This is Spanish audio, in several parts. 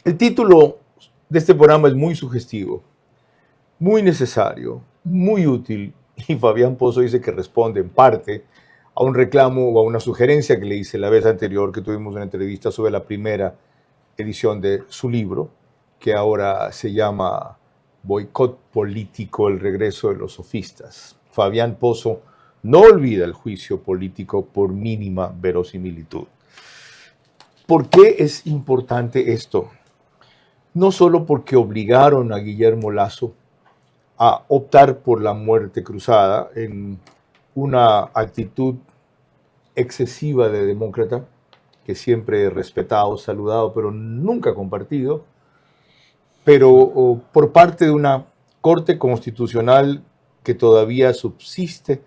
El título de este programa es muy sugestivo, muy necesario, muy útil, y Fabián Pozo dice que responde en parte a un reclamo o a una sugerencia que le hice la vez anterior que tuvimos una entrevista sobre la primera edición de su libro, que ahora se llama Boicot Político, el regreso de los sofistas. Fabián Pozo no olvida el juicio político por mínima verosimilitud. ¿Por qué es importante esto? No solo porque obligaron a Guillermo Lasso a optar por la muerte cruzada en una actitud excesiva de demócrata, que siempre he respetado, saludado, pero nunca compartido, pero por parte de una Corte Constitucional que todavía subsiste,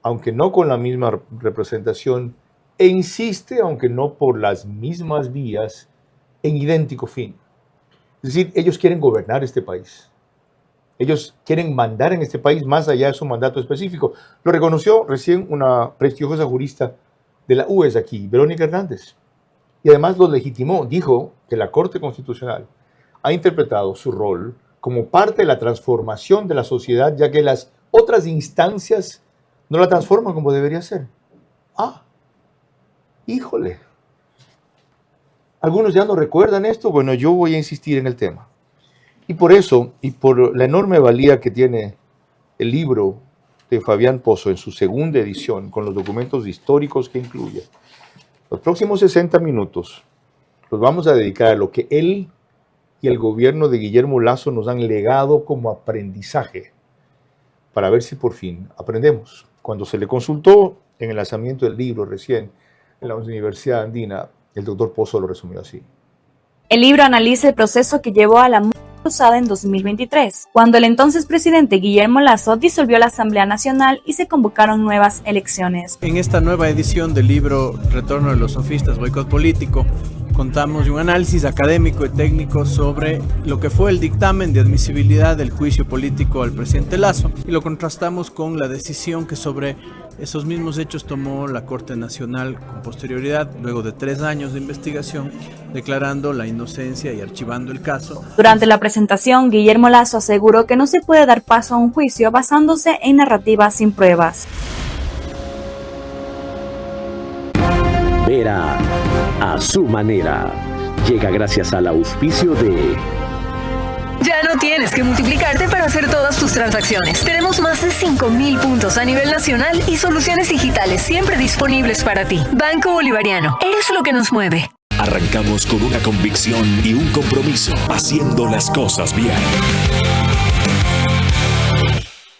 aunque no con la misma representación, e insiste, aunque no por las mismas vías, en idéntico fin. Es decir, ellos quieren gobernar este país. Ellos quieren mandar en este país más allá de su mandato específico. Lo reconoció recién una prestigiosa jurista de la UES aquí, Verónica Hernández. Y además lo legitimó. Dijo que la Corte Constitucional ha interpretado su rol como parte de la transformación de la sociedad, ya que las otras instancias no la transforman como debería ser. Híjole. Algunos ya no recuerdan esto. Bueno, yo voy a insistir en el tema. Y por eso, y por la enorme valía que tiene el libro de Fabián Pozo en su segunda edición, con los documentos históricos que incluye, los próximos 60 minutos los vamos a dedicar a lo que él y el gobierno de Guillermo Lasso nos han legado como aprendizaje, para ver si por fin aprendemos. Cuando se le consultó en el lanzamiento del libro recién en la Universidad Andina, el doctor Pozo lo resumió así. El libro analiza el proceso que llevó a la muerte cruzada en 2023, cuando el entonces presidente Guillermo Lasso disolvió la Asamblea Nacional y se convocaron nuevas elecciones. En esta nueva edición del libro Retorno de los sofistas, boicot político, contamos de un análisis académico y técnico sobre lo que fue el dictamen de admisibilidad del juicio político al presidente Lasso y lo contrastamos con la decisión que sobre esos mismos hechos tomó la Corte Nacional con posterioridad, luego de 3 años de investigación, declarando la inocencia y archivando el caso. Durante la presentación, Guillermo Lasso aseguró que no se puede dar paso a un juicio basándose en narrativas sin pruebas. Vera a su manera. Llega gracias al auspicio de... Ya no tienes que multiplicarte para hacer todas tus transacciones. Tenemos más de 5,000 puntos a nivel nacional y soluciones digitales siempre disponibles para ti. Banco Bolivariano, eres lo que nos mueve. Arrancamos con una convicción y un compromiso, haciendo las cosas bien.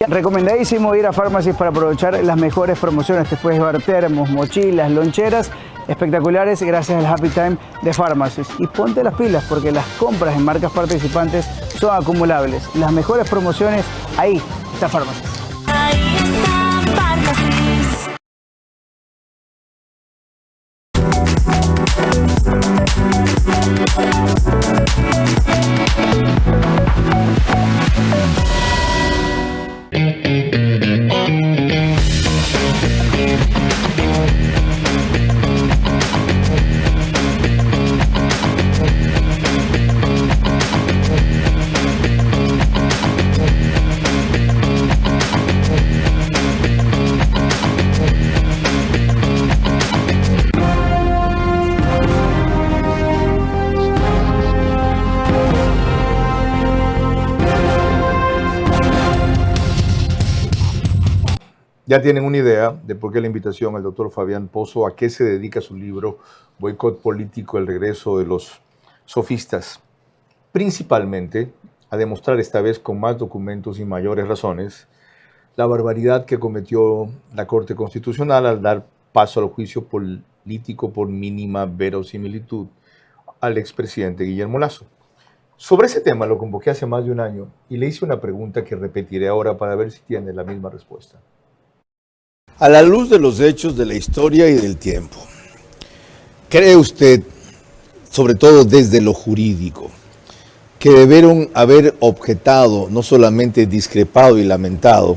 Recomendadísimo ir a Pharmacies para aprovechar las mejores promociones. Te puedes llevar termos, mochilas, loncheras espectaculares gracias al Happy Time de Pharmacies. Y ponte las pilas porque las compras en marcas participantes son acumulables. Las mejores promociones, ahí está Pharmacies. Ahí está Pharmacies. Ya tienen una idea de por qué la invitación al doctor Fabián Pozo, a qué se dedica su libro Boicot Político, el regreso de los sofistas. Principalmente a demostrar esta vez con más documentos y mayores razones la barbaridad que cometió la Corte Constitucional al dar paso al juicio político por mínima verosimilitud al expresidente Guillermo Lasso. Sobre ese tema lo convoqué hace más de un año y le hice una pregunta que repetiré ahora para ver si tiene la misma respuesta. A la luz de los hechos de la historia y del tiempo, ¿cree usted, sobre todo desde lo jurídico, que debieron haber objetado, no solamente discrepado y lamentado,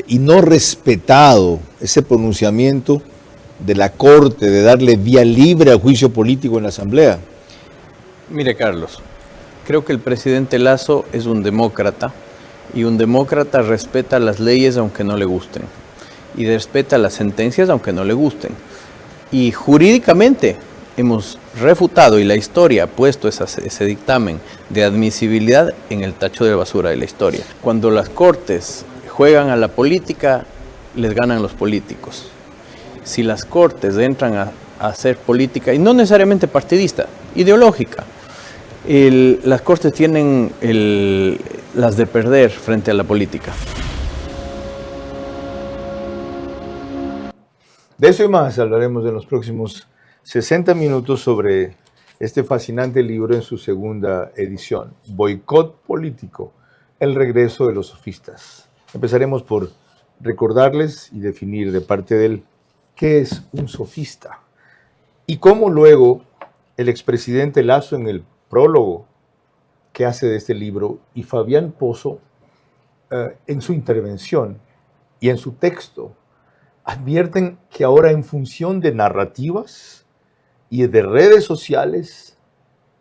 y no respetado ese pronunciamiento de la Corte de darle vía libre al juicio político en la Asamblea? Mire, Carlos, creo que el presidente Lasso es un demócrata y un demócrata respeta las leyes aunque no le gusten y respeta las sentencias aunque no le gusten. Y jurídicamente hemos refutado y la historia ha puesto ese dictamen de admisibilidad en el tacho de basura de la historia. Cuando las cortes juegan a la política, les ganan los políticos. Si las cortes entran a hacer política, y no necesariamente partidista, ideológica, las cortes tienen las de perder frente a la política. De eso y más hablaremos en los próximos 60 minutos sobre este fascinante libro en su segunda edición, Boicot Político, el regreso de los sofistas. Empezaremos por recordarles y definir de parte de él qué es un sofista y cómo luego el expresidente Lasso en el prólogo que hace de este libro y Fabián Pozo en su intervención y en su texto advierten que ahora en función de narrativas y de redes sociales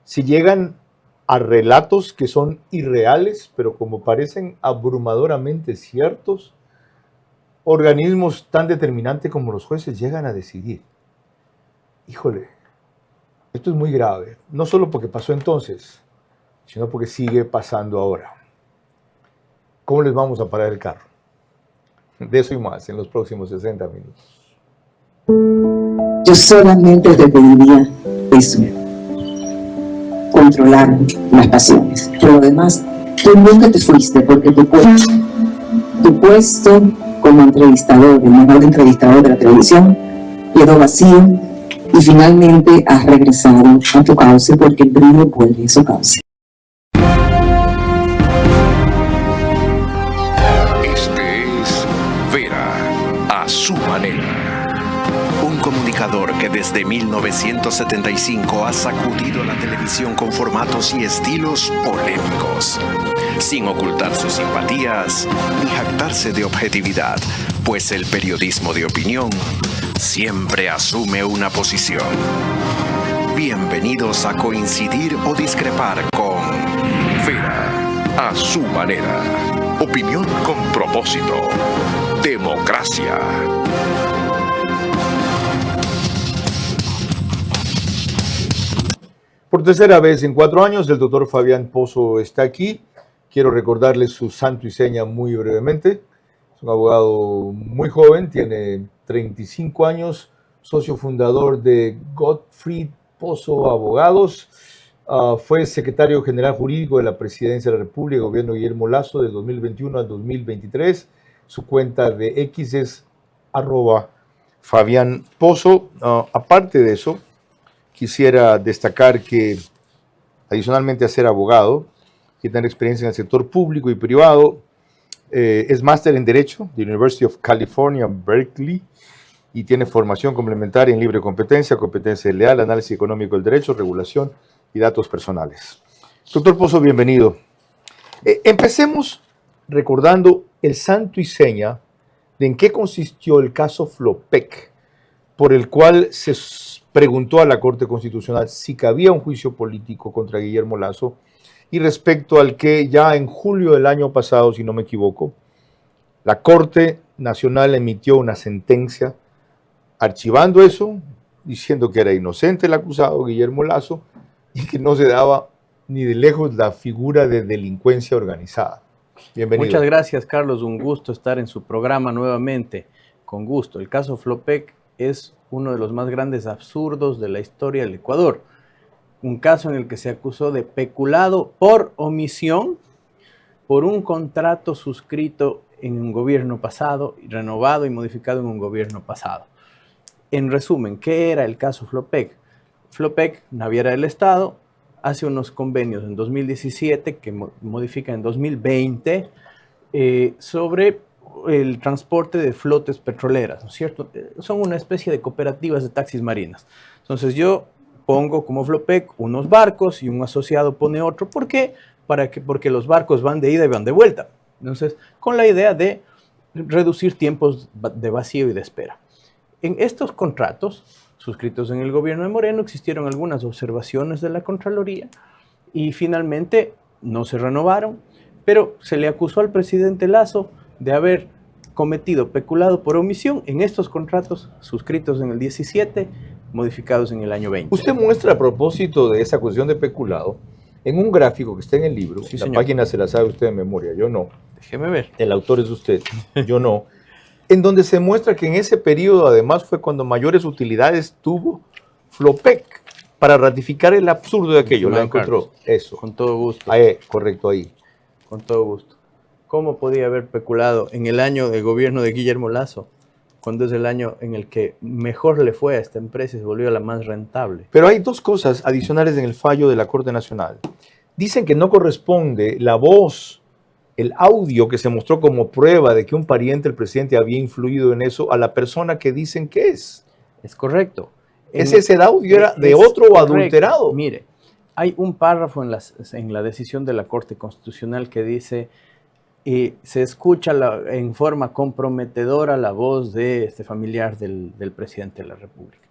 se llegan a relatos que son irreales, pero como parecen abrumadoramente ciertos, organismos tan determinantes como los jueces llegan a decidir. Híjole, esto es muy grave, no solo porque pasó entonces, sino porque sigue pasando ahora. ¿Cómo les vamos a parar el carro? De eso y más en los próximos 60 minutos. Yo solamente te pediría eso, controlar las pasiones. Pero además, tú nunca te fuiste porque tu puesto como entrevistador, el mejor entrevistador de la televisión, quedó vacío y finalmente has regresado a tu cauce porque el brillo vuelve a su cauce. Su manera. Un comunicador que desde 1975 ha sacudido la televisión con formatos y estilos polémicos, sin ocultar sus simpatías ni jactarse de objetividad, pues el periodismo de opinión siempre asume una posición. Bienvenidos a coincidir o discrepar con Vera a su manera. Opinión con propósito. Democracia. Por tercera vez en 4 años, el doctor Fabián Pozo está aquí. Quiero recordarles su santo y seña muy brevemente. Es un abogado muy joven, tiene 35 años, socio fundador de Gottfried Pozo Abogados. Fue secretario general jurídico de la Presidencia de la República, el gobierno de Guillermo Lasso, de 2021 a 2023. Su cuenta de X es @Fabián Pozo. Aparte de eso, quisiera destacar que, adicionalmente a ser abogado, que tiene experiencia en el sector público y privado, es máster en Derecho de University of California, Berkeley, y tiene formación complementaria en libre competencia, competencia leal, análisis económico del derecho, regulación y datos personales. Doctor Pozo, bienvenido. Empecemos recordando el santo y seña de en qué consistió el caso Flopec, por el cual se preguntó a la Corte Constitucional si cabía un juicio político contra Guillermo Lasso, y respecto al que ya en julio del año pasado, si no me equivoco, la Corte Nacional emitió una sentencia archivando eso, diciendo que era inocente el acusado Guillermo Lasso y que no se daba ni de lejos la figura de delincuencia organizada. Bienvenido. Muchas gracias, Carlos. Un gusto estar en su programa nuevamente. Con gusto. El caso Flopec es uno de los más grandes absurdos de la historia del Ecuador. Un caso en el que se acusó de peculado por omisión por un contrato suscrito en un gobierno pasado, renovado y modificado en un gobierno pasado. En resumen, ¿qué era el caso Flopec? Flopec, naviera del Estado, hace unos convenios en 2017 que modifica en 2020 sobre el transporte de flotes petroleras, ¿no es cierto? Son una especie de cooperativas de taxis marinas. Entonces yo pongo como Flopec unos barcos y un asociado pone otro. ¿Por qué? Porque los barcos van de ida y van de vuelta. Entonces, con la idea de reducir tiempos de vacío y de espera. En estos contratos suscritos en el gobierno de Moreno, existieron algunas observaciones de la Contraloría y finalmente no se renovaron, pero se le acusó al presidente Lasso de haber cometido peculado por omisión en estos contratos suscritos en el 17, modificados en el año 20. Usted muestra a propósito de esa cuestión de peculado en un gráfico que está en el libro, Sí, la señor. página se la sabe usted de memoria, yo no, Déjeme ver. el autor es usted, yo no, en donde se muestra que en ese periodo además fue cuando mayores utilidades tuvo Flopec para ratificar el absurdo de aquello. Lo Estimado encontró. Carlos, Eso. Con todo gusto. Correcto, ahí. Con todo gusto. ¿Cómo podía haber peculado en el año del gobierno de Guillermo Lasso, cuando es el año en el que mejor le fue a esta empresa y se volvió la más rentable? Pero hay dos cosas adicionales en el fallo de la Corte Nacional. Dicen que no corresponde la voz, el audio que se mostró como prueba de que un pariente del presidente había influido en eso a la persona que dicen que es. Es correcto. Ese audio era de Es otro correcto. adulterado. Mire, hay un párrafo en la decisión de la Corte Constitucional que dice: se escucha en forma comprometedora la voz de este familiar del presidente de la República.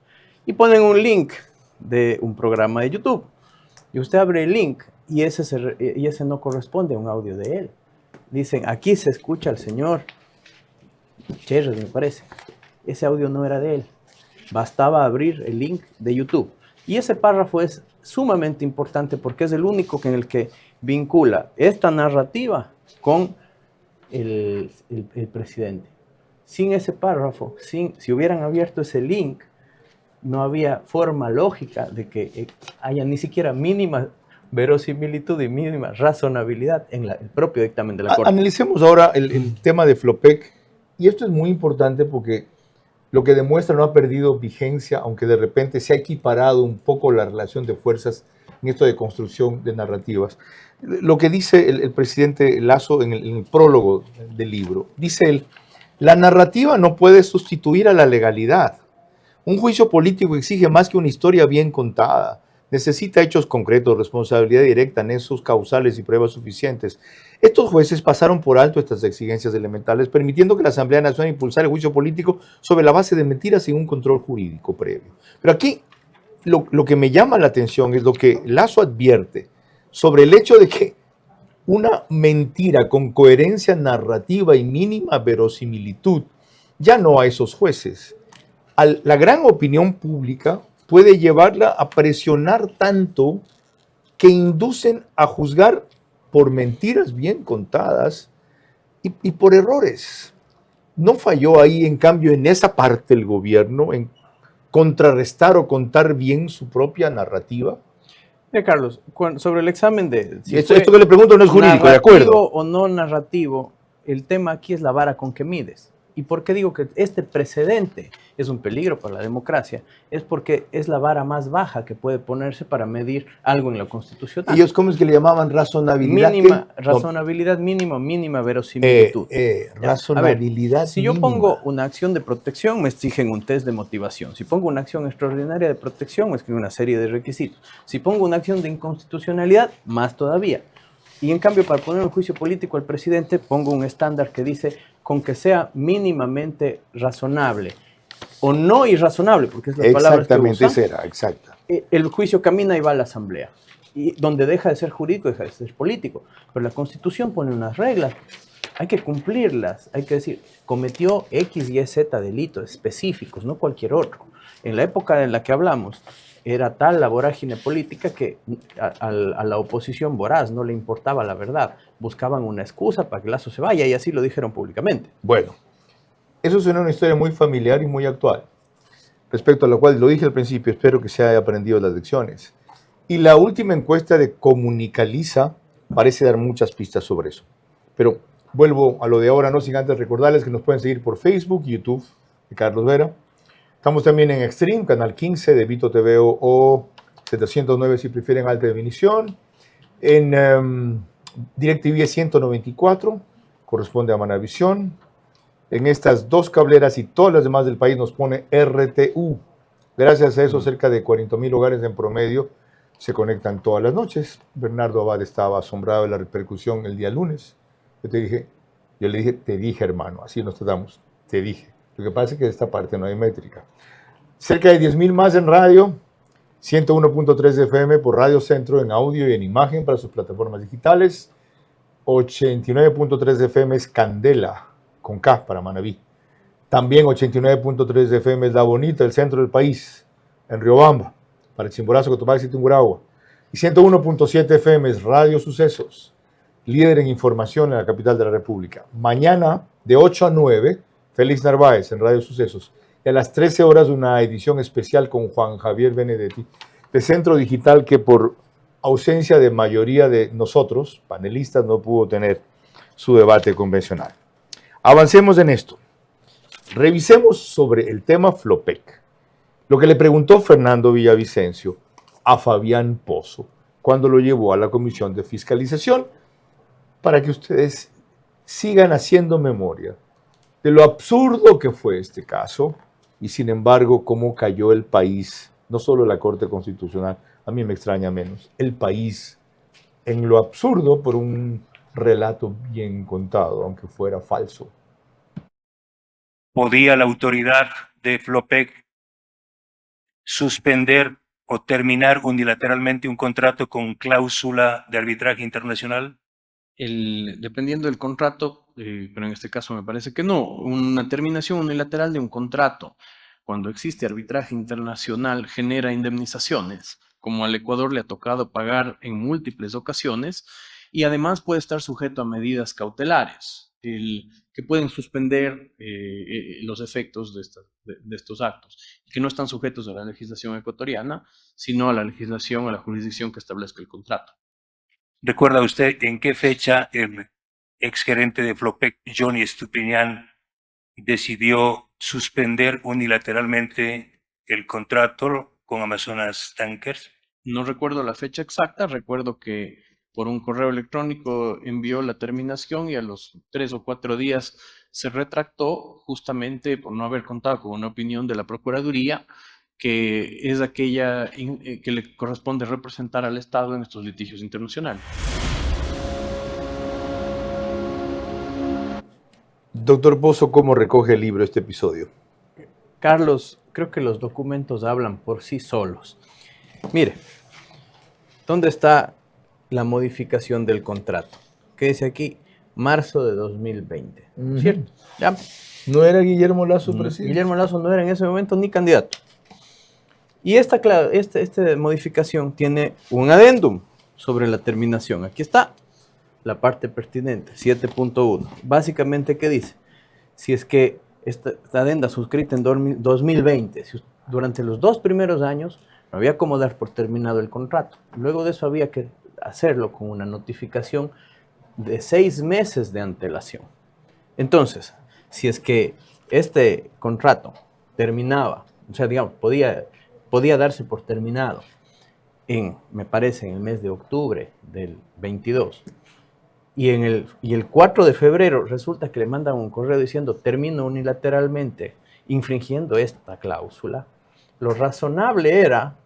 Y ponen un link de un programa de YouTube. Y usted abre el link y ese no corresponde a un audio de él. Dicen, aquí se escucha al señor Cherres, me parece. Ese audio no era de él. Bastaba abrir el link de YouTube. Y ese párrafo es sumamente importante porque es el único en el que vincula esta narrativa con el presidente. Sin ese párrafo, si hubieran abierto ese link, no había forma lógica de que haya ni siquiera mínima verosimilitud y mínima razonabilidad en el propio dictamen de la Corte. Analicemos ahora el tema de Flopec. Y esto es muy importante porque lo que demuestra no ha perdido vigencia, aunque de repente se ha equiparado un poco la relación de fuerzas en esto de construcción de narrativas. Lo que dice el presidente Lasso en el prólogo del libro, dice él, la narrativa no puede sustituir a la legalidad. Un juicio político exige más que una historia bien contada. Necesita hechos concretos, responsabilidad directa, nexos causales y pruebas suficientes. Estos jueces pasaron por alto estas exigencias elementales, permitiendo que la Asamblea Nacional impulsara el juicio político sobre la base de mentiras sin un control jurídico previo. Pero aquí lo que me llama la atención es lo que Lasso advierte sobre el hecho de que una mentira con coherencia narrativa y mínima verosimilitud ya no a esos jueces. La gran opinión pública puede llevarla a presionar tanto que inducen a juzgar por mentiras bien contadas y por errores. ¿No falló ahí, en cambio, en esa parte el gobierno en contrarrestar o contar bien su propia narrativa? Carlos, sobre el examen de... Si esto que le pregunto no es jurídico, ¿de acuerdo? Narrativo o no narrativo, el tema aquí es la vara con que mides. ¿Y por qué digo que este precedente es un peligro para la democracia? Es porque es la vara más baja que puede ponerse para medir algo en lo constitucional. ¿Ellos cómo es que le llamaban razonabilidad? Mínima, razonabilidad mínima verosimilitud. Razonabilidad si yo mínima. pongo una acción de protección, me exigen un test de motivación. Si pongo una acción extraordinaria de protección, me exigen una serie de requisitos. Si pongo una acción de inconstitucionalidad, más todavía. Y en cambio, para poner un juicio político al presidente, pongo un estándar que dice con que sea mínimamente razonable o no irrazonable, porque es la palabra que exactamente usa. será, exacta. El juicio camina y va a la asamblea, y donde deja de ser jurídico, deja de ser político. Pero la Constitución pone unas reglas, hay que cumplirlas, hay que decir, cometió X, Y, Z delitos específicos, no cualquier otro. En la época en la que hablamos, era tal la vorágine política que a la oposición voraz no le importaba la verdad. Buscaban una excusa para que Lasso se vaya y así lo dijeron públicamente. Bueno, eso suena una historia muy familiar y muy actual, respecto a la cual, lo dije al principio, espero que se haya aprendido las lecciones. Y la última encuesta de Comunicaliza parece dar muchas pistas sobre eso. Pero vuelvo a lo de ahora, no sin antes recordarles que nos pueden seguir por Facebook, YouTube, de Carlos Vera. Estamos también en Extreme, canal 15 de Vito TV o 709 si prefieren alta definición. En DirecTV 194, corresponde a Manavisión. En estas dos cableras y todas las demás del país nos pone RTU. Gracias a eso, cerca de 40,000 hogares en promedio se conectan todas las noches. Bernardo Abad estaba asombrado de la repercusión el día lunes. Yo le dije, te dije hermano, así nos tratamos, te dije. Lo que pasa es que de esta parte no hay métrica. Cerca de 10.000 más en radio, 101.3 de FM por Radio Centro en audio y en imagen para sus plataformas digitales, 89.3 de FM es Candela, con K para Manabí. También 89.3 de FM es La Bonita, el centro del país, en Riobamba, para Chimborazo, Cotopaxi y Tungurahua. Y 101.7 FM es Radio Sucesos, líder en información en la capital de la República. Mañana, de 8 a 9, Félix Narváez en Radio Sucesos. Y a las 13 horas, una edición especial con Juan Javier Benedetti, de Centro Digital, que por ausencia de mayoría de nosotros, panelistas, no pudo tener su debate convencional. Avancemos en esto. Revisemos sobre el tema Flopec, lo que le preguntó Fernando Villavicencio a Fabián Pozo cuando lo llevó a la Comisión de Fiscalización, para que ustedes sigan haciendo memoria de lo absurdo que fue este caso y, sin embargo, cómo cayó el país, no solo la Corte Constitucional, a mí me extraña menos, el país en lo absurdo por un relato bien contado, aunque fuera falso. ¿Podía la autoridad de Flopec suspender o terminar unilateralmente un contrato con cláusula de arbitraje internacional? Dependiendo del contrato, pero en este caso me parece que no, una terminación unilateral de un contrato, cuando existe arbitraje internacional, genera indemnizaciones, como al Ecuador le ha tocado pagar en múltiples ocasiones, y además puede estar sujeto a medidas cautelares, que pueden suspender los efectos de estos actos, y que no están sujetos a la legislación ecuatoriana, sino a la legislación, a la jurisdicción que establezca el contrato. ¿Recuerda usted en qué fecha el exgerente de Flopec, Johnny Estupiñán, decidió suspender unilateralmente el contrato con Amazonas Tankers? No recuerdo la fecha exacta, recuerdo que por un correo electrónico envió la terminación y a los 3 o 4 días se retractó, justamente por no haber contado con una opinión de la Procuraduría, que es aquella que le corresponde representar al Estado en estos litigios internacionales. Doctor Pozo, ¿cómo recoge el libro este episodio? Carlos, creo que los documentos hablan por sí solos. Mire, ¿dónde está la modificación del contrato? ¿Qué dice aquí? Marzo de 2020, ¿cierto? ¿Ya? ¿No era Guillermo Lasso presidente? Guillermo Lasso no era en ese momento ni candidato. Y esta modificación tiene un adendum sobre la terminación. Aquí está la parte pertinente, 7.1. Básicamente, ¿qué dice? Si es que esta adenda suscrita en 2020, si durante los 2 primeros años no había cómo dar por terminado el contrato. Luego de eso había que hacerlo con una notificación de 6 meses de antelación. Entonces, si es que este contrato terminaba, o sea, digamos, podía darse por terminado me parece, en el mes de octubre del 22, y el 4 de febrero resulta que le mandan un correo diciendo termino unilateralmente infringiendo esta cláusula, lo razonable era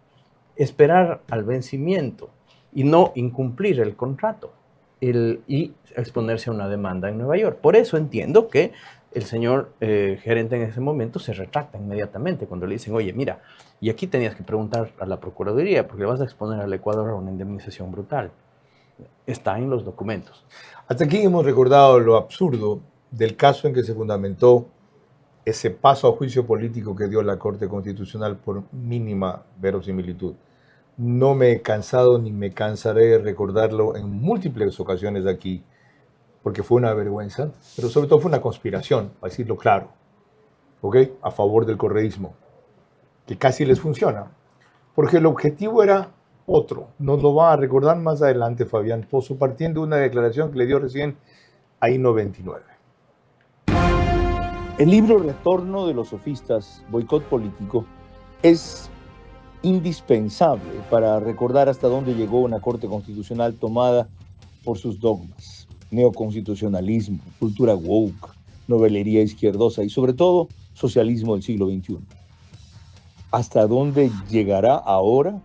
esperar al vencimiento y no incumplir el contrato y exponerse a una demanda en Nueva York. Por eso entiendo que el señor gerente en ese momento se retracta inmediatamente cuando le dicen, oye, mira, y aquí tenías que preguntar a la Procuraduría porque le vas a exponer al Ecuador a una indemnización brutal. Está en los documentos. Hasta aquí hemos recordado lo absurdo del caso en que se fundamentó ese paso a juicio político que dio la Corte Constitucional por mínima verosimilitud. No me he cansado ni me cansaré de recordarlo en múltiples ocasiones aquí, porque fue una vergüenza, pero sobre todo fue una conspiración, para decirlo claro, ¿ok? A favor del correísmo, que casi les funciona, porque el objetivo era otro. Nos lo va a recordar más adelante Fabián Pozo, partiendo de una declaración que le dio recién a I-99. El libro Retorno de los Sofistas, Boicot Político, es indispensable para recordar hasta dónde llegó una Corte Constitucional tomada por sus dogmas, neoconstitucionalismo, cultura woke, novelería izquierdosa y sobre todo socialismo del siglo XXI. ¿Hasta dónde llegará ahora?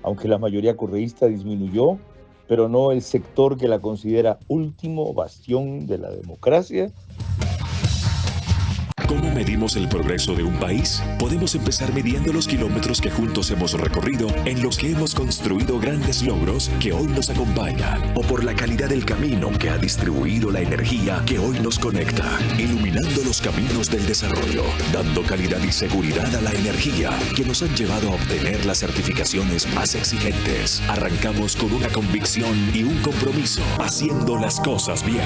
Aunque la mayoría correísta disminuyó, pero no el sector que la considera último bastión de la democracia. ¿Cómo medimos medimos el progreso de un país? Podemos empezar midiendo los kilómetros que juntos hemos recorrido, en los que hemos construido grandes logros que hoy nos acompañan, o por la calidad del camino que ha distribuido la energía que hoy nos conecta, iluminando los caminos del desarrollo, dando calidad y seguridad a la energía que nos han llevado a obtener las certificaciones más exigentes. Arrancamos con una convicción y un compromiso, haciendo las cosas bien.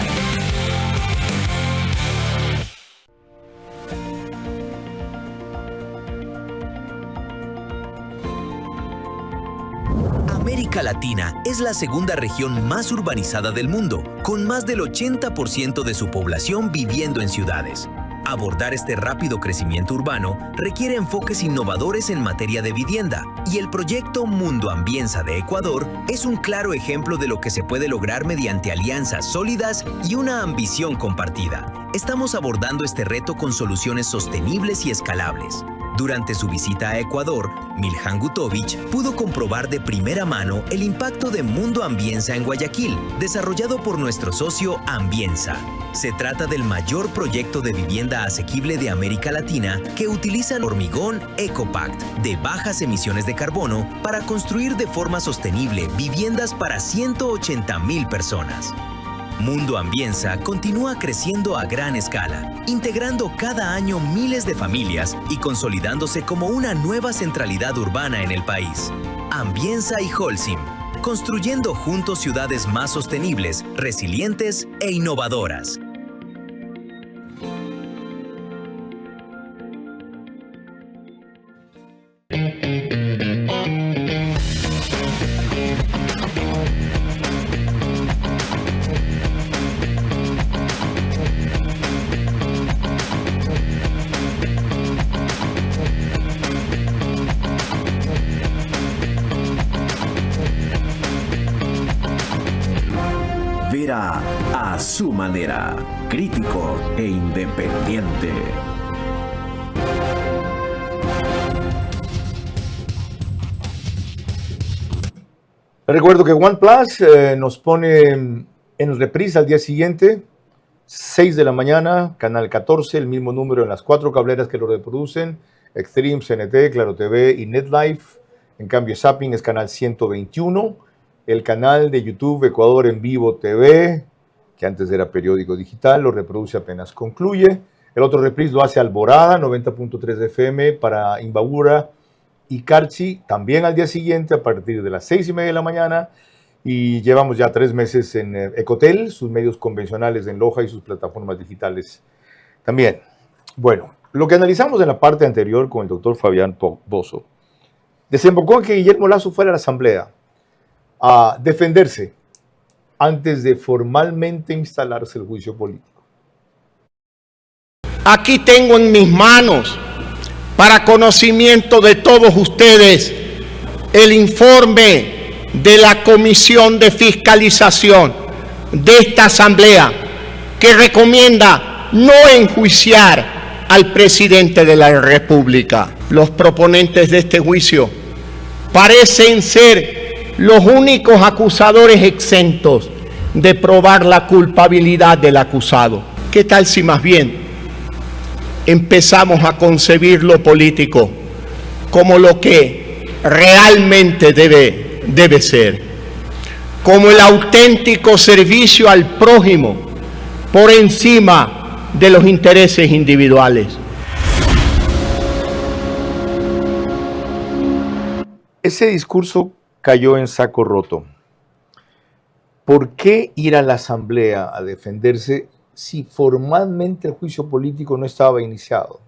América Latina es la segunda región más urbanizada del mundo, con más del 80% de su población viviendo en ciudades. Abordar este rápido crecimiento urbano requiere enfoques innovadores en materia de vivienda, y el proyecto Mundo Ambienza de Ecuador es un claro ejemplo de lo que se puede lograr mediante alianzas sólidas y una ambición compartida. Estamos abordando este reto con soluciones sostenibles y escalables. Durante su visita a Ecuador, Miljan Gutovich pudo comprobar de primera mano el impacto de Mundo Ambienza en Guayaquil, desarrollado por nuestro socio Ambienza. Se trata del mayor proyecto de vivienda asequible de América Latina que utiliza hormigón EcoPact de bajas emisiones de carbono para construir de forma sostenible viviendas para 180,000 personas. Mundo Ambienza continúa creciendo a gran escala, integrando cada año miles de familias y consolidándose como una nueva centralidad urbana en el país. Ambienza y Holcim, construyendo juntos ciudades más sostenibles, resilientes e innovadoras. Vera a su manera, crítico e independiente. Recuerdo que OnePlus nos pone en reprise al día siguiente, 6 de la mañana, canal 14, el mismo número en las 4 cableras que lo reproducen, Extreme, CNT, Claro TV y NetLife. En cambio, Zapping es canal 121. El canal de YouTube Ecuador en Vivo TV, que antes era periódico digital, lo reproduce apenas concluye. El otro reprise lo hace Alborada, 90.3 FM para Imbabura y Carchi, también al día siguiente a partir de las 6:30 de la mañana. Y llevamos ya 3 meses en Ecotel, sus medios convencionales en Loja y sus plataformas digitales también. Bueno, lo que analizamos en la parte anterior con el doctor Fabián Pozo desembocó en que Guillermo Lasso fuera a la Asamblea a defenderse antes de formalmente instalarse el juicio político. Aquí tengo en mis manos, para conocimiento de todos ustedes, el informe de la Comisión de Fiscalización de esta Asamblea, que recomienda no enjuiciar al presidente de la República. Los proponentes de este juicio parecen ser los únicos acusadores exentos de probar la culpabilidad del acusado. ¿Qué tal si más bien empezamos a concebir lo político como lo que realmente debe ser? Como el auténtico servicio al prójimo por encima de los intereses individuales. Ese discurso cayó en saco roto. ¿Por qué ir a la Asamblea a defenderse si formalmente el juicio político no estaba iniciado?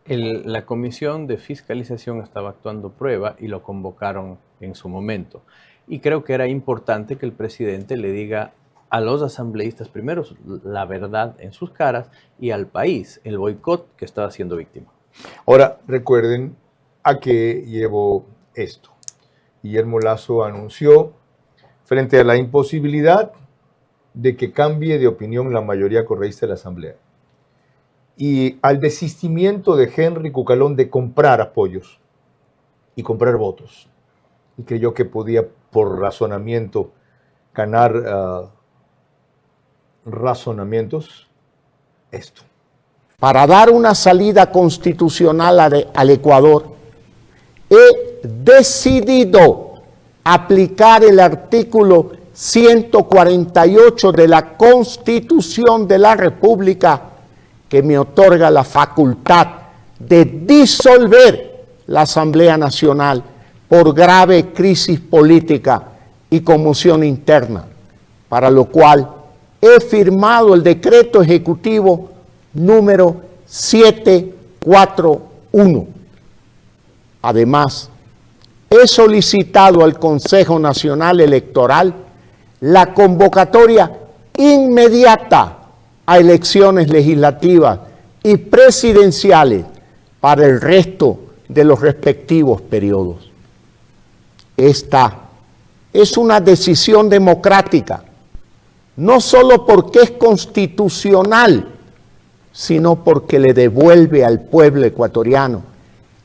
La Comisión de Fiscalización estaba actuando prueba y lo convocaron en su momento. Y creo que era importante que el presidente le diga a los asambleístas primero la verdad en sus caras y al país el boicot que estaba siendo víctima. Ahora, recuerden a qué llevó esto. Guillermo Lasso anunció, frente a la imposibilidad de que cambie de opinión la mayoría correísta de la Asamblea y al desistimiento de Henry Cucalón de comprar apoyos y comprar votos, y creyó que podía, por razonamiento, ganar razonamientos, esto. para dar una salida constitucional al Ecuador, he decidido aplicar el artículo 148 de la Constitución de la República, que me otorga la facultad de disolver la Asamblea Nacional por grave crisis política y conmoción interna, para lo cual he firmado el decreto ejecutivo número 741. Además, he solicitado al Consejo Nacional Electoral la convocatoria inmediata a elecciones legislativas y presidenciales para el resto de los respectivos periodos. Esta es una decisión democrática, no solo porque es constitucional, sino porque le devuelve al pueblo ecuatoriano,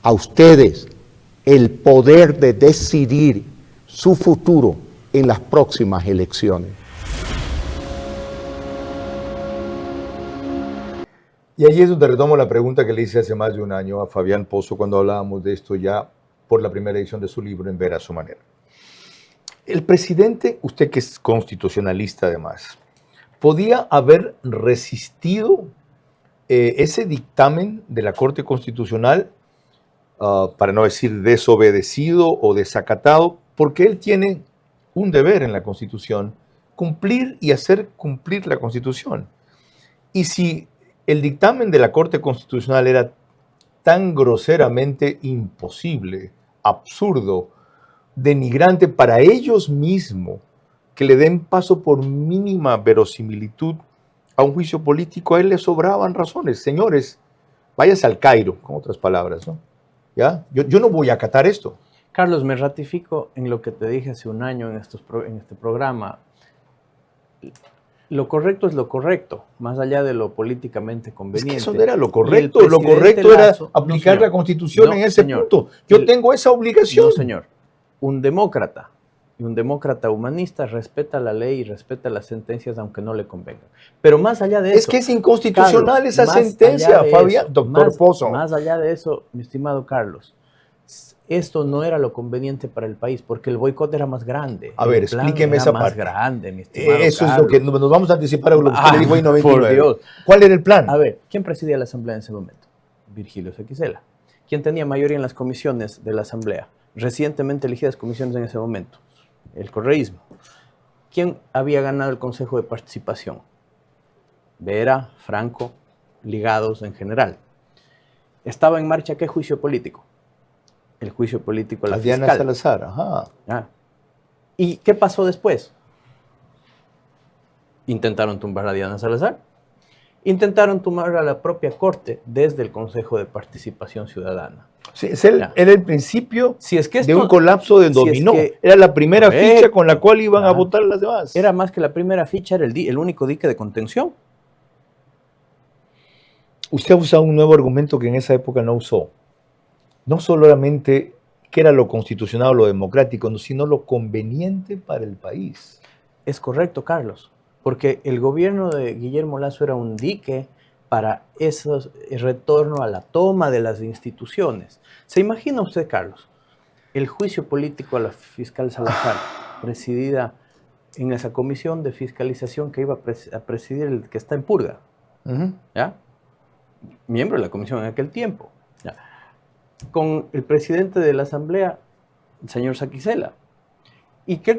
a ustedes, el poder de decidir su futuro en las próximas elecciones. Y ahí es donde retomo la pregunta que le hice hace más de un año a Fabián Pozo cuando hablábamos de esto ya por la primera edición de su libro En Ver a su Manera. El presidente, usted que es constitucionalista además, ¿podía haber resistido ese dictamen de la Corte Constitucional, para no decir desobedecido o desacatado? Porque él tiene un deber en la Constitución, cumplir y hacer cumplir la Constitución. Y si el dictamen de la Corte Constitucional era tan groseramente imposible, absurdo, denigrante para ellos mismos, que le den paso por mínima verosimilitud a un juicio político, a él le sobraban razones. Señores, váyase al Cairo, con otras palabras, ¿no? ¿Ya? Yo no voy a acatar esto. Carlos, me ratifico en lo que te dije hace un año en este programa. Lo correcto es lo correcto, más allá de lo políticamente conveniente. Es que eso no era lo correcto. Lo correcto era aplicar la Constitución en ese punto. Yo tengo esa obligación. No, señor. Un demócrata y un demócrata humanista respeta la ley y respeta las sentencias aunque no le convengan. Pero más allá de eso... Es que es inconstitucional, Carlos, esa sentencia, Fabián, doctor Pozo. Más allá de eso, mi estimado Carlos, esto no era lo conveniente para el país, porque el boicot era más grande. A ver, explíqueme esa parte. Más grande, mi estimado Eso Carlos. es lo que nos vamos a anticipar a lo que usted le dijo en 99. Por Dios. ¿Cuál era el plan? A ver, ¿quién presidía la Asamblea en ese momento? Virgilio Sequicela. ¿Quién tenía mayoría en las comisiones de la Asamblea? Recientemente elegidas comisiones en ese momento. El correísmo. ¿Quién había ganado el Consejo de Participación? Vera, Franco, ligados en general. ¿Estaba en marcha qué juicio político? El juicio político a la fiscal. Diana Salazar, ajá. ¿Y qué pasó después? Intentaron tumbar a Diana Salazar. Intentaron tumbar a la propia Corte desde el Consejo de Participación Ciudadana. Sí, era el principio de un colapso de dominó. Era la primera ficha con la cual iban a votar las demás. Era más que la primera ficha, era el único dique de contención. Usted ha usado un nuevo argumento que en esa época no usó. No solamente que era lo constitucional o lo democrático, sino lo conveniente para el país. Es correcto, Carlos, porque el gobierno de Guillermo Lasso era un dique para el retorno a la toma de las instituciones. ¿Se imagina usted, Carlos, el juicio político a la fiscal Salazar, presidida en esa comisión de fiscalización que iba a presidir el que está en purga? ¿Ya? Miembro de la comisión en aquel tiempo. ¿Ya? Con el presidente de la Asamblea, el señor Sequicela. ¿Y qué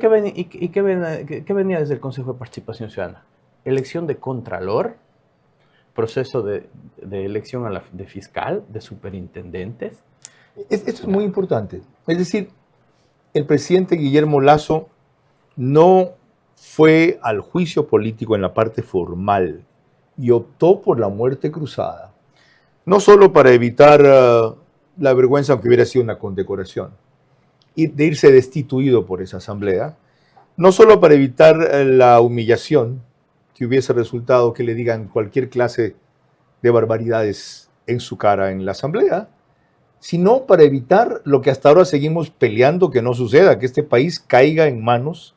venía desde el Consejo de Participación Ciudadana? Elección de contralor, proceso de elección de fiscal, de superintendentes. Esto es muy importante. Es decir, el presidente Guillermo Lasso no fue al juicio político en la parte formal y optó por la muerte cruzada. No solo para evitar la vergüenza, aunque hubiera sido una condecoración, y de irse destituido por esa asamblea, no solo para evitar la humillación que hubiese resultado que le digan cualquier clase de barbaridades en su cara en la asamblea, sino para evitar lo que hasta ahora seguimos peleando que no suceda, que este país caiga en manos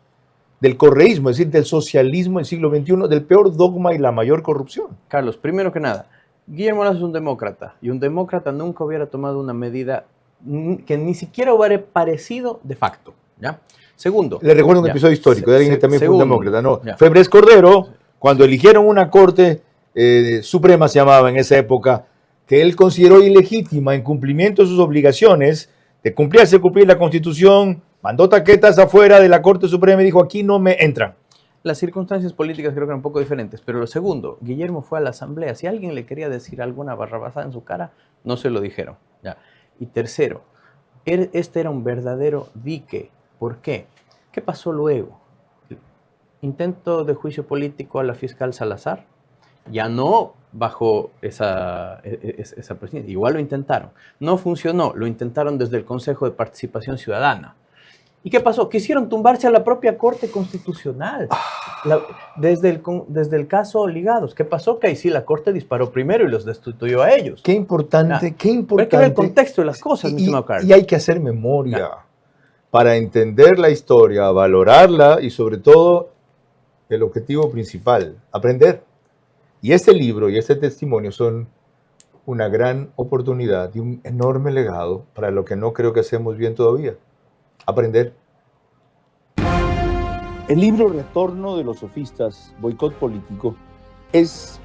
del correísmo, es decir, del socialismo del siglo XXI, del peor dogma y la mayor corrupción. Carlos, primero que nada, Guillermo Lasso es un demócrata, y un demócrata nunca hubiera tomado una medida que ni siquiera hubiera parecido de facto, ¿ya? Segundo. Le recuerdo un episodio histórico de alguien que también fue un demócrata, ¿no? Ya. Febres Cordero, cuando eligieron una corte suprema, se llamaba en esa época, que él consideró ilegítima en cumplimiento de sus obligaciones, de cumplir la Constitución, mandó taquetas afuera de la Corte Suprema y dijo, aquí no me entran. Las circunstancias políticas creo que eran un poco diferentes, pero lo segundo, Guillermo fue a la asamblea. Si alguien le quería decir alguna barrabasada en su cara, no se lo dijeron. ¿Ya? Y tercero, este era un verdadero dique. ¿Por qué? ¿Qué pasó luego? Intento de juicio político a la fiscal Salazar, ya no bajo esa presidencia. Igual lo intentaron. No funcionó, lo intentaron desde el Consejo de Participación Ciudadana. ¿Y qué pasó? Quisieron tumbarse a la propia Corte Constitucional. Desde el caso Ligados. ¿Qué pasó? Que ahí sí la Corte disparó primero y los destituyó a ellos. Qué importante, qué importante. Hay que ver el contexto de las cosas, mi estimado Carlos. Y hay que hacer memoria para entender la historia, valorarla y sobre todo el objetivo principal, aprender. Y este libro y este testimonio son una gran oportunidad y un enorme legado para lo que no creo que hacemos bien todavía. Aprender. El libro Retorno de los Sofistas, Boicot Político, es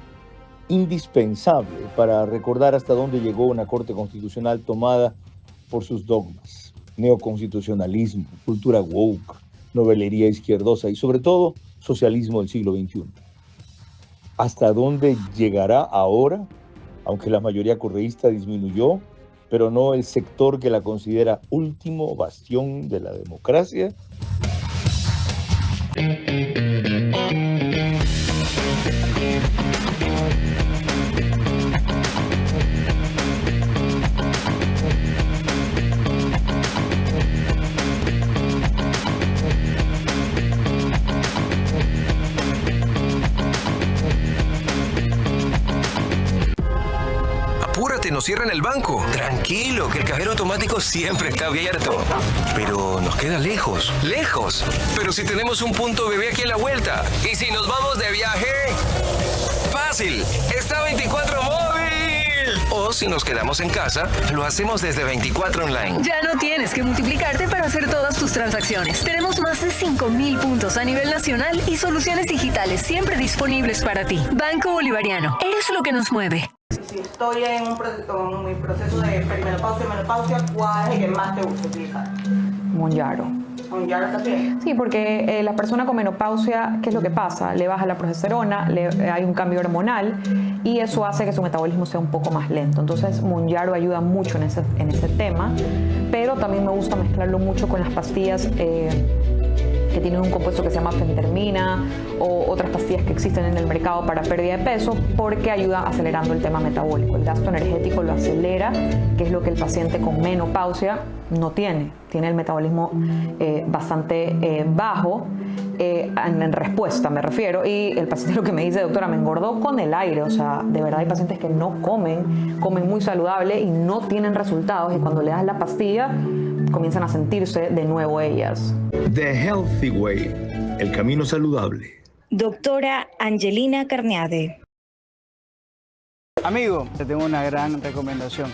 indispensable para recordar hasta dónde llegó una Corte Constitucional tomada por sus dogmas, neoconstitucionalismo, cultura woke, novelería izquierdosa y sobre todo socialismo del siglo XXI. ¿Hasta dónde llegará ahora? Aunque la mayoría correísta disminuyó, pero no el sector que la considera último bastión de la democracia. Apúrate, nos cierran el banco. Tranquilo, que el cajero automático siempre está abierto. Pero nos queda lejos. ¡Lejos! Pero si tenemos un punto bebé aquí a la vuelta. ¿Y si nos vamos de viaje? ¡Fácil! ¡Está 24 móvil! O si nos quedamos en casa, lo hacemos desde 24 online. Ya no tienes que multiplicarte para hacer todas tus transacciones. Tenemos más de 5.000 puntos a nivel nacional y soluciones digitales siempre disponibles para ti. Banco Bolivariano. Eres lo que nos mueve. Si estoy en mi proceso de perimenopausia y menopausia, ¿cuál es el que más te gusta utilizar? Mounjaro. ¿Mounjaro también? Sí, porque la persona con menopausia, ¿qué es lo que pasa? Le baja la progesterona, hay un cambio hormonal y eso hace que su metabolismo sea un poco más lento. Entonces, Mounjaro ayuda mucho en ese tema, pero también me gusta mezclarlo mucho con las pastillas que tienen un compuesto que se llama fentermina o otras pastillas que existen en el mercado para pérdida de peso porque ayuda acelerando el tema metabólico. El gasto energético lo acelera, que es lo que el paciente con menopausia no tiene. Tiene el metabolismo bastante bajo en respuesta, me refiero. Y el paciente lo que me dice, doctora, me engordó con el aire. O sea, de verdad hay pacientes que no comen muy saludable y no tienen resultados. Y cuando le das la pastilla, comienzan a sentirse de nuevo ellas. The Healthy Way, el camino saludable. Doctora Angelina Carneade. Amigo, te tengo una gran recomendación.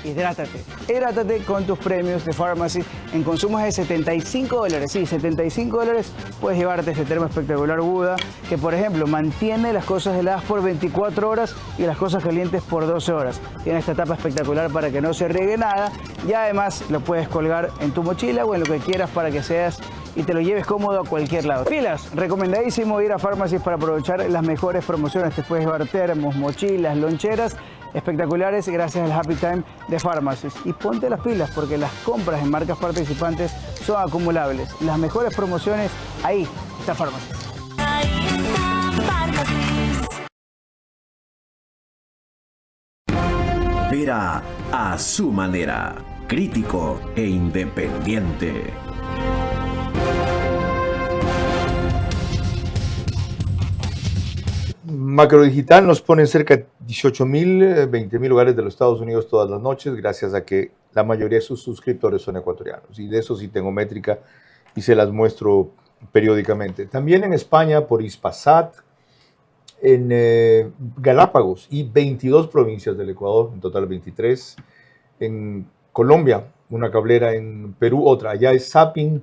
Hidrátate. Hidrátate con tus premios de Pharmacy en consumos de $75. Sí, $75 puedes llevarte este termo espectacular Buda que, por ejemplo, mantiene las cosas heladas por 24 horas y las cosas calientes por 12 horas. Tiene esta tapa espectacular para que no se riegue nada y además lo puedes colgar en tu mochila o en lo que quieras para que seas y te lo lleves cómodo a cualquier lado. Pilas, recomendadísimo ir a Pharmacy para aprovechar las mejores promociones. Te puedes llevar termos, mochilas, loncheras espectaculares gracias al Happy Time de Pharmacy. Y ponte las pilas porque las compras en marcas participantes son acumulables. Las mejores promociones, ahí está Pharmacy. Vera a su manera, crítico e independiente. Macrodigital nos pone en cerca de 18.000, 20.000 hogares de los Estados Unidos todas las noches, gracias a que la mayoría de sus suscriptores son ecuatorianos. Y de eso sí tengo métrica y se las muestro periódicamente. También en España, por Hispasat, en Galápagos y 22 provincias del Ecuador, en total 23. En Colombia, una cablera, en Perú otra. Allá es Zapping,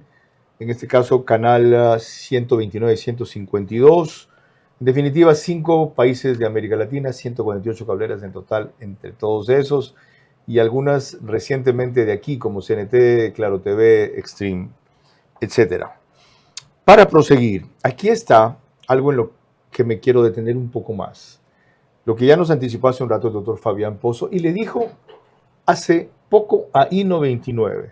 en este caso canal 129, 152. En definitiva, 5 países de América Latina, 148 cableras en total entre todos esos, y algunas recientemente de aquí, como CNT, Claro TV, Extreme, etc. Para proseguir, aquí está algo en lo que me quiero detener un poco más. Lo que ya nos anticipó hace un rato el doctor Fabián Pozo, y le dijo hace poco a I-99,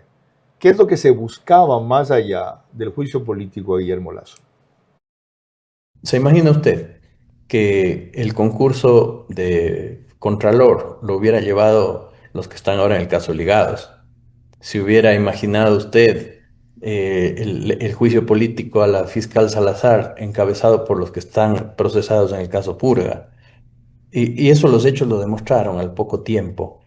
¿qué es lo que se buscaba más allá del juicio político de Guillermo Lasso? ¿Se imagina usted que el concurso de Contralor lo hubiera llevado los que están ahora en el caso ligados? ¿Se hubiera imaginado usted el juicio político a la fiscal Salazar encabezado por los que están procesados en el caso Purga? Y eso los hechos lo demostraron al poco tiempo.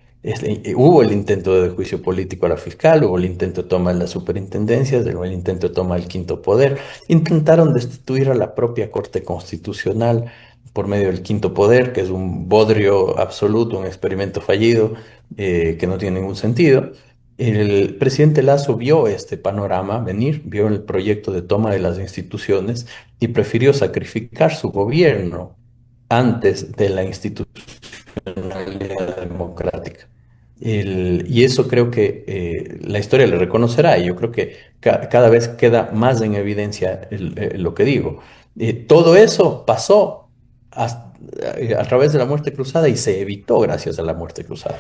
Hubo el intento de juicio político a la fiscal, hubo el intento de toma de las superintendencias, hubo el intento de toma del quinto poder. Intentaron destituir a la propia Corte Constitucional por medio del quinto poder, que es un bodrio absoluto, un experimento fallido que no tiene ningún sentido. El presidente Lasso vio este panorama venir, vio el proyecto de toma de las instituciones y prefirió sacrificar su gobierno antes de la institucionalidad democrática. Y eso creo que la historia le reconocerá, y yo creo que cada vez queda más en evidencia lo que digo. Todo eso pasó a través de la muerte cruzada y se evitó gracias a la muerte cruzada.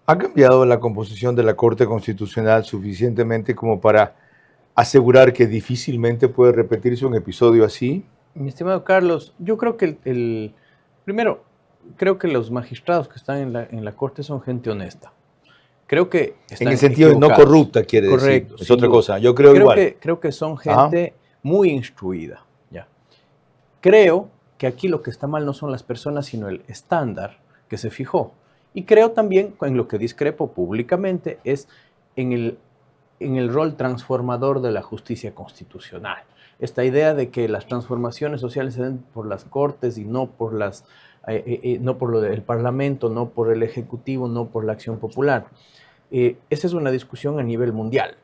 ¿Ha cambiado la composición de la Corte Constitucional suficientemente como para asegurar que difícilmente puede repetirse un episodio así? Mi estimado Carlos, yo creo que primero, creo que los magistrados que están en la Corte son gente honesta. Creo que están en el sentido de no corrupta, quiere Correcto, decir. Es otra cosa. Yo creo igual. Creo que son gente muy instruida. ¿Ya? Creo que aquí lo que está mal no son las personas, sino el estándar que se fijó. Y creo también, en lo que discrepo públicamente, es en el rol transformador de la justicia constitucional. Esta idea de que las transformaciones sociales se den por las Cortes y no por no por lo del Parlamento, no por el Ejecutivo, no por la acción popular. Esa es una discusión a nivel mundial.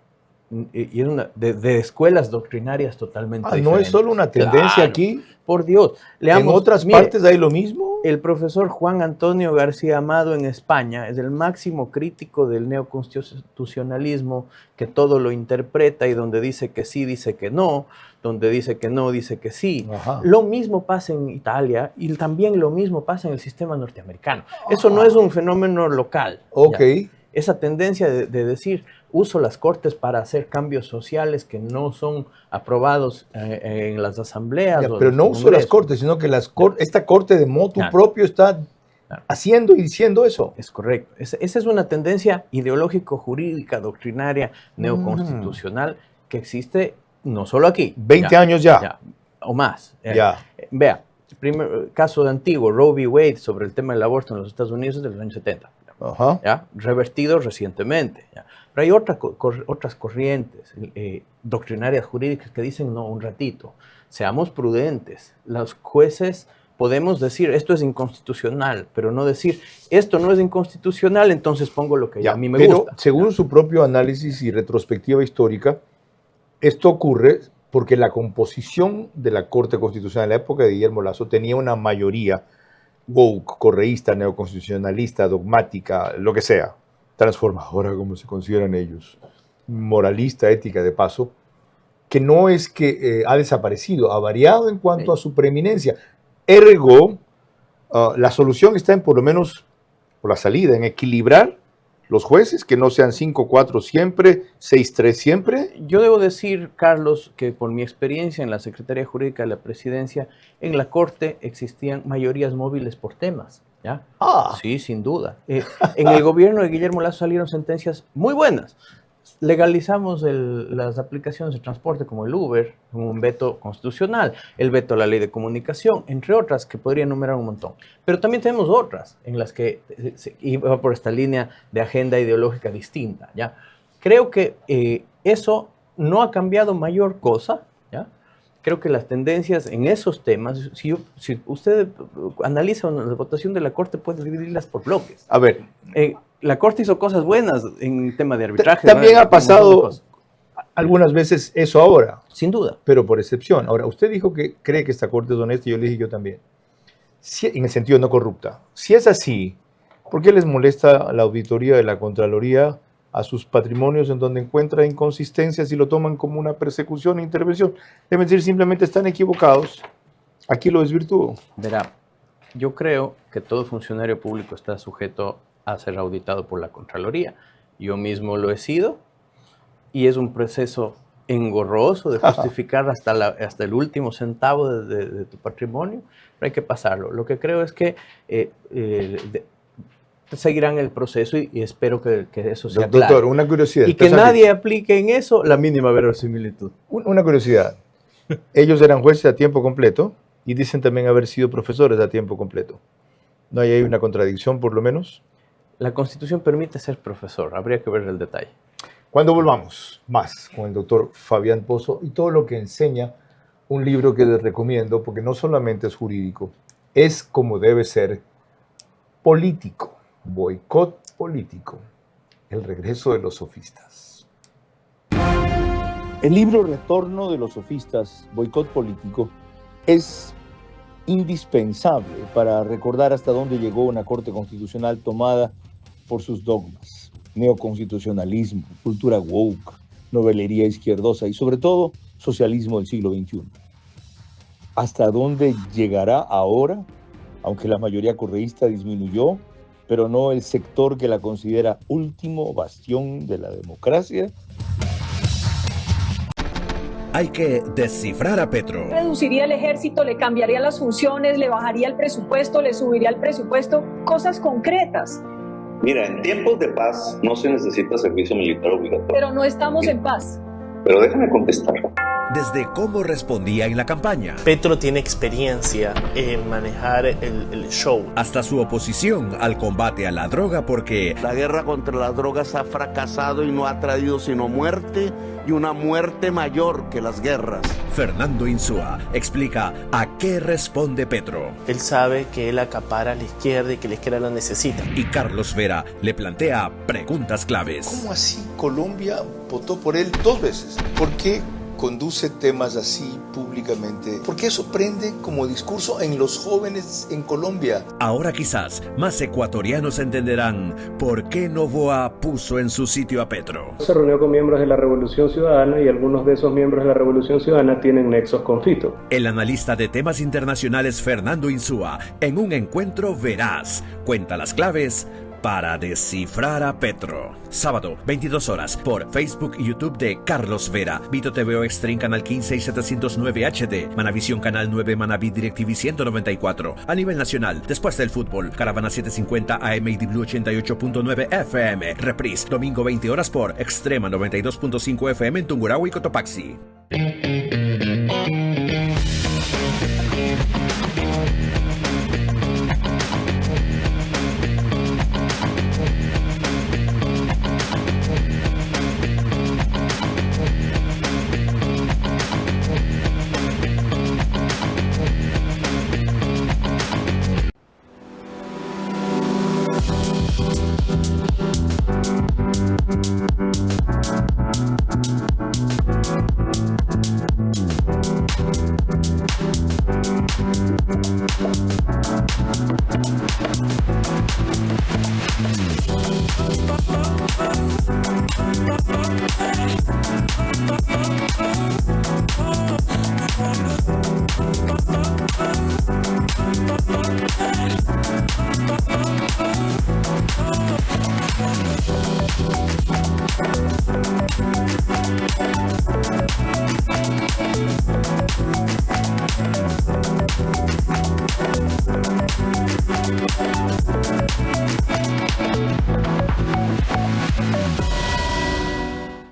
Y es de escuelas doctrinarias totalmente diferentes. ¿No es solo una tendencia aquí? Por Dios. ¿En otras partes hay lo mismo? El profesor Juan Antonio García Amado en España es el máximo crítico del neoconstitucionalismo, que todo lo interpreta y donde dice que sí, dice que no, donde dice que no, dice que sí. Ajá. Lo mismo pasa en Italia y también lo mismo pasa en el sistema norteamericano. Eso no es un fenómeno local. Ok. ¿Ya? Esa tendencia de decir, uso las cortes para hacer cambios sociales que no son aprobados en las asambleas. Pero no uso las cortes, sino que esta corte de motu propio está haciendo y diciendo eso. Es correcto. Esa es una tendencia ideológico-jurídica, doctrinaria, neoconstitucional que existe no solo aquí. 20 años ya. O más. Vea, el primer caso de antiguo, Roe v. Wade, sobre el tema del aborto en los Estados Unidos es de los años 70. ¿Ya? Revertido recientemente. ¿Ya? Pero hay otras corrientes doctrinarias jurídicas que dicen, no, un ratito, seamos prudentes. Los jueces podemos decir, esto es inconstitucional, pero no decir, esto no es inconstitucional, entonces pongo lo que a mí me gusta. Según su propio análisis y retrospectiva histórica, esto ocurre porque la composición de la Corte Constitucional en la época de Guillermo Lasso tenía una mayoría woke, correísta, neoconstitucionalista, dogmática, lo que sea, transformadora, como se consideran ellos, moralista, ética de paso, que no es que ha desaparecido, ha variado en cuanto a su preeminencia. Ergo, la solución está en, por lo menos, por la salida, en equilibrar los jueces, que no sean 5-4 siempre, 6-3 siempre. Yo debo decir, Carlos, que por mi experiencia en la Secretaría Jurídica de la Presidencia, en la Corte existían mayorías móviles por temas, ¿ya? Sí, sin duda. En el gobierno de Guillermo Lasso salieron sentencias muy buenas. Legalizamos las aplicaciones de transporte como el Uber, un veto constitucional, el veto a la ley de comunicación, entre otras que podría enumerar un montón. Pero también tenemos otras en las que se iba por esta línea de agenda ideológica distinta, ¿ya? Creo que eso no ha cambiado mayor cosa, ¿ya? Creo que las tendencias en esos temas, si usted analiza la votación de la Corte, puede dividirlas por bloques. A ver. La Corte hizo cosas buenas en tema de arbitraje. También ha pasado algunas veces eso ahora. Sin duda. Pero por excepción. Ahora, usted dijo que cree que esta Corte es honesta y yo le dije yo también. En el sentido no corrupta. Si es así, ¿por qué les molesta la auditoría de la Contraloría a sus patrimonios en donde encuentra inconsistencias y lo toman como una persecución e intervención? Deben decir simplemente están equivocados. Aquí lo desvirtúo. Verá, yo creo que todo funcionario público está sujeto a ser auditado por la Contraloría. Yo mismo lo he sido y es un proceso engorroso de justificar hasta el último centavo de tu patrimonio, pero hay que pasarlo. Lo que creo es que seguirán el proceso y espero que eso sea claro. Doctor, una curiosidad. Y que nadie aplique en eso la mínima verosimilitud. Una curiosidad. Ellos eran jueces a tiempo completo y dicen también haber sido profesores a tiempo completo. ¿No hay ahí una contradicción por lo menos? La Constitución permite ser profesor, habría que ver el detalle. Cuando volvamos más con el doctor Fabián Pozo y todo lo que enseña un libro que les recomiendo, porque no solamente es jurídico, es como debe ser político, boicot político, el regreso de los sofistas. El libro Retorno de los sofistas, boicot político, es indispensable para recordar hasta dónde llegó una Corte Constitucional tomada por sus dogmas. Neoconstitucionalismo, cultura woke, novelería izquierdosa y sobre todo socialismo del siglo XXI. ¿Hasta dónde llegará ahora? Aunque la mayoría correísta disminuyó, pero no el sector que la considera último bastión de la democracia. Hay que descifrar a Petro. Reduciría el ejército, le cambiaría las funciones, le bajaría el presupuesto, le subiría el presupuesto, cosas concretas. Mira, en tiempos de paz no se necesita servicio militar obligatorio. Pero no estamos en paz. Pero déjame contestar. Desde cómo respondía en la campaña. Petro tiene experiencia en manejar el show. Hasta su oposición al combate a la droga porque... La guerra contra las drogas ha fracasado y no ha traído sino muerte y una muerte mayor que las guerras. Fernando Insúa explica a qué responde Petro. Él sabe que él acapara a la izquierda y que la izquierda lo necesita. Y Carlos Vera le plantea preguntas claves. ¿Cómo así Colombia votó por él 2 veces? ¿Por qué conduce temas así públicamente? ¿Por qué eso prende como discurso en los jóvenes en Colombia? Ahora quizás más ecuatorianos entenderán por qué Noboa puso en su sitio a Petro. Se reunió con miembros de la Revolución Ciudadana y algunos de esos miembros de la Revolución Ciudadana tienen nexos con Fito. El analista de temas internacionales Fernando Insúa, en un encuentro veraz, cuenta las claves para descifrar a Petro. Sábado, 22 horas, por Facebook y YouTube de Carlos Vera. Vito TV Extreme Canal 15 y 709 HD. Manavisión Canal 9, Manaví DirecTV 194. A nivel nacional, después del fútbol, Caravana 750 AM y Blue 88.9 FM. Reprise, domingo 20 horas por Extrema 92.5 FM en Tungurahua y Cotopaxi.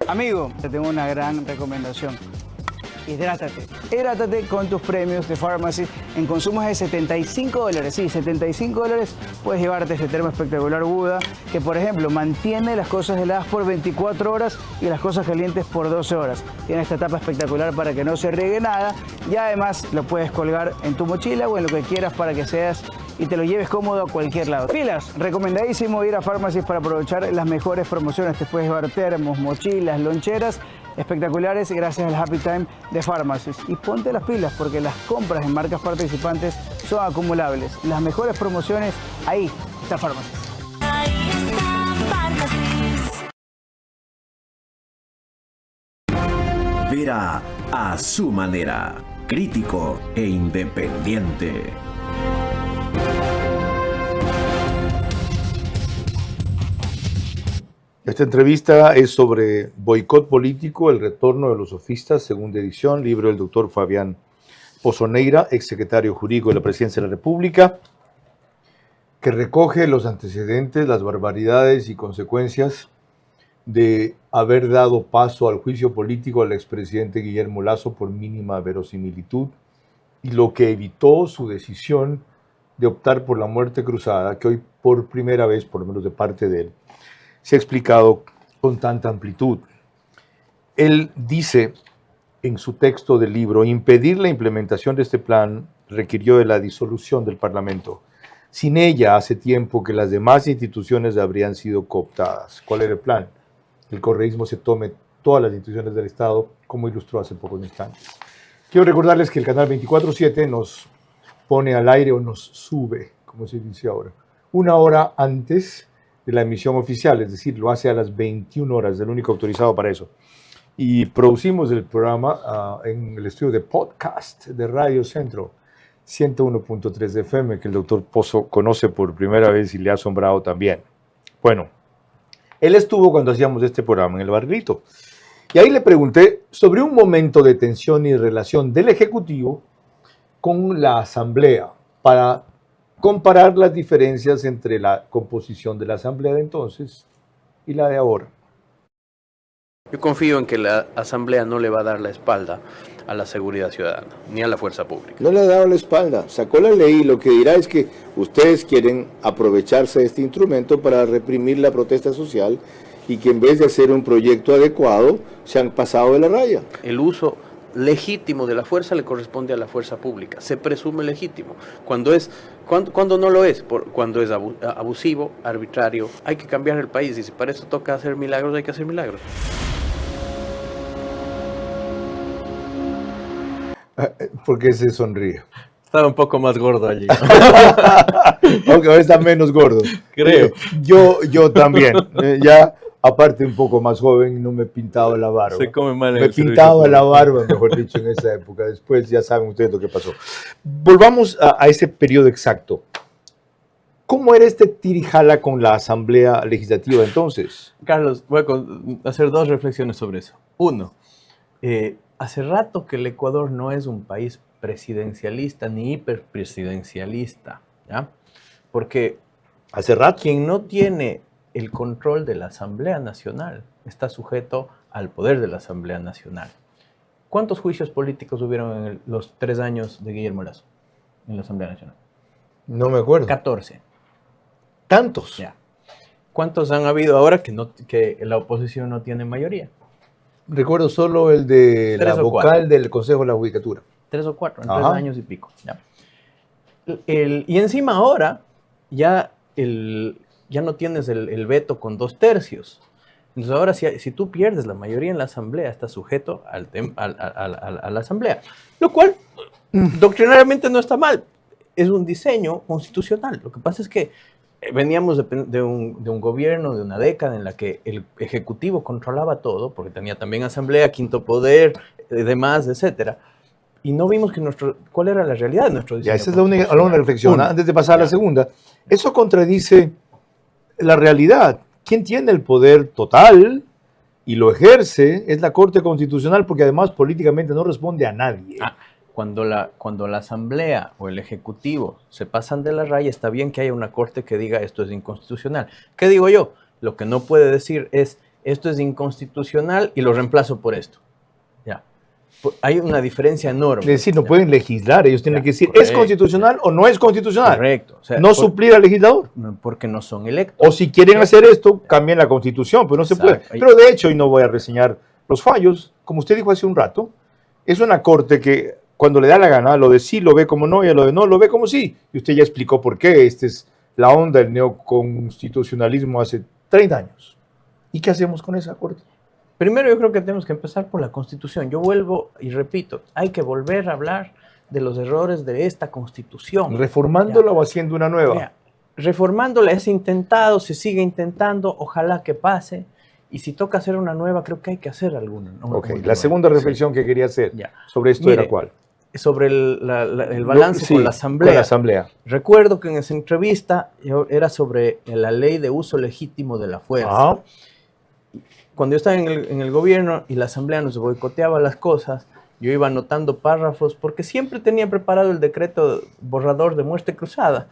Amigo, te tengo una gran recomendación. hidrátate. Hidrátate con tus premios de Pharmacy en consumos de $75. Sí, $75 puedes llevarte este termo espectacular Buda, que por ejemplo mantiene las cosas heladas por 24 horas y las cosas calientes por 12 horas. Tiene esta tapa espectacular para que no se riegue nada y además lo puedes colgar en tu mochila o en lo que quieras para que seas y te lo lleves cómodo a cualquier lado. Pilas, recomendadísimo ir a Pharmacy para aprovechar las mejores promociones. Te puedes llevar termos, mochilas, loncheras espectaculares gracias al Happy Time de Pharmacy. Y ponte las pilas porque las compras en marcas participantes son acumulables. Las mejores promociones, ahí está Pharmacy. Vera a su manera, crítico e independiente. Esta entrevista es sobre boicot político, el retorno de los sofistas, segunda edición, libro del doctor Fabián Pozoneira, exsecretario jurídico de la Presidencia de la República, que recoge los antecedentes, las barbaridades y consecuencias de haber dado paso al juicio político al expresidente Guillermo Lasso por mínima verosimilitud y lo que evitó su decisión de optar por la muerte cruzada, que hoy por primera vez, por lo menos de parte de él, se ha explicado con tanta amplitud. Él dice en su texto del libro, impedir la implementación de este plan requirió de la disolución del Parlamento. Sin ella, hace tiempo que las demás instituciones habrían sido cooptadas. ¿Cuál era el plan? El correísmo se tome todas las instituciones del Estado, como ilustró hace pocos instantes. Quiero recordarles que el canal 24/7 nos pone al aire o nos sube, como se dice ahora, una hora antes de la emisión oficial, es decir, lo hace a las 21 horas, es el único autorizado para eso. Y producimos el programa en el estudio de podcast de Radio Centro, 101.3 de FM, que el doctor Pozo conoce por primera vez y le ha asombrado también. Bueno, él estuvo cuando hacíamos este programa en el Barrilito, y ahí le pregunté sobre un momento de tensión y relación del Ejecutivo con la Asamblea, para comparar las diferencias entre la composición de la Asamblea de entonces y la de ahora. Yo confío en que la Asamblea no le va a dar la espalda a la seguridad ciudadana, ni a la fuerza pública. No le ha dado la espalda, sacó la ley y lo que dirá es que ustedes quieren aprovecharse de este instrumento para reprimir la protesta social y que en vez de hacer un proyecto adecuado, se han pasado de la raya. El uso legítimo de la fuerza le corresponde a la fuerza pública, se presume legítimo. Cuando no lo es, cuando es abusivo, arbitrario, hay que cambiar el país y si para eso toca hacer milagros, hay que hacer milagros. ¿Por qué se sonríe? Estaba un poco más gordo allí. Aunque ahora está menos gordo. Creo. Yo también. Ya, aparte, un poco más joven, no me pintaba la barba. Se come mal en me el pintaba la barba, mejor dicho, en esa época. Después ya saben ustedes lo que pasó. Volvamos a ese periodo exacto. ¿Cómo era este tirijala con la Asamblea Legislativa entonces? Carlos, voy a hacer dos reflexiones sobre eso. Uno, hace rato que el Ecuador no es un país presidencialista ni hiperpresidencialista, ¿ya? Porque hace rato quien no tiene el control de la Asamblea Nacional está sujeto al poder de la Asamblea Nacional. ¿Cuántos juicios políticos hubieron en los 3 años de Guillermo Lasso en la Asamblea Nacional? No me acuerdo. 14. ¿Tantos? Ya. ¿Cuántos han habido ahora que la oposición no tiene mayoría? Recuerdo solo el de la vocal del Consejo de la Judicatura. 3 o 4, en 3 años y pico. ¿Ya? Y encima ahora ya no tienes el veto con 2/3. Entonces ahora si tú pierdes la mayoría en la Asamblea, estás sujeto a la Asamblea. Lo cual doctrinariamente no está mal. Es un diseño constitucional. Lo que pasa es que veníamos de un gobierno de una década en la que el Ejecutivo controlaba todo, porque tenía también Asamblea, quinto poder, demás, etcétera. Y no vimos cuál era la realidad de nuestro diseño. Ya, esa es la única reflexión. Antes de pasar a la segunda, eso contradice la realidad. ¿Quién tiene el poder total y lo ejerce? Es la Corte Constitucional, porque además políticamente no responde a nadie. Cuando la Asamblea o el Ejecutivo se pasan de la raya, está bien que haya una Corte que diga esto es inconstitucional. ¿Qué digo yo? Lo que no puede decir es esto es inconstitucional y lo reemplazo por esto. Ya. hay una diferencia enorme. Es decir, no pueden legislar, ellos tienen que decir, correcto. ¿es constitucional o no es constitucional? Correcto. O sea, no suplir al legislador. Porque no son electos. O si quieren hacer esto, cambien la constitución, pero no se puede. Exacto. Pero de hecho, y no voy a reseñar los fallos, como usted dijo hace un rato, es una corte que cuando le da la gana, lo de sí lo ve como no y a lo de no lo ve como sí. Y usted ya explicó por qué. Esta es la onda del neoconstitucionalismo hace 30 años. ¿Y qué hacemos con esa corte? Primero yo creo que tenemos que empezar por la Constitución. Yo vuelvo y repito, hay que volver a hablar de los errores de esta Constitución. ¿Reformándola o haciendo una nueva? Mira, reformándola es intentado, se sigue intentando, ojalá que pase. Y si toca hacer una nueva, creo que hay que hacer alguna. Ok, la segunda reflexión que quería hacer sobre esto era ¿cuál? Sobre el balance con la Asamblea. Con la Asamblea. Recuerdo que en esa entrevista era sobre la ley de uso legítimo de la fuerza. Ajá. Cuando yo estaba en el gobierno y la Asamblea nos boicoteaba las cosas, yo iba anotando párrafos porque siempre tenía preparado el decreto borrador de muerte cruzada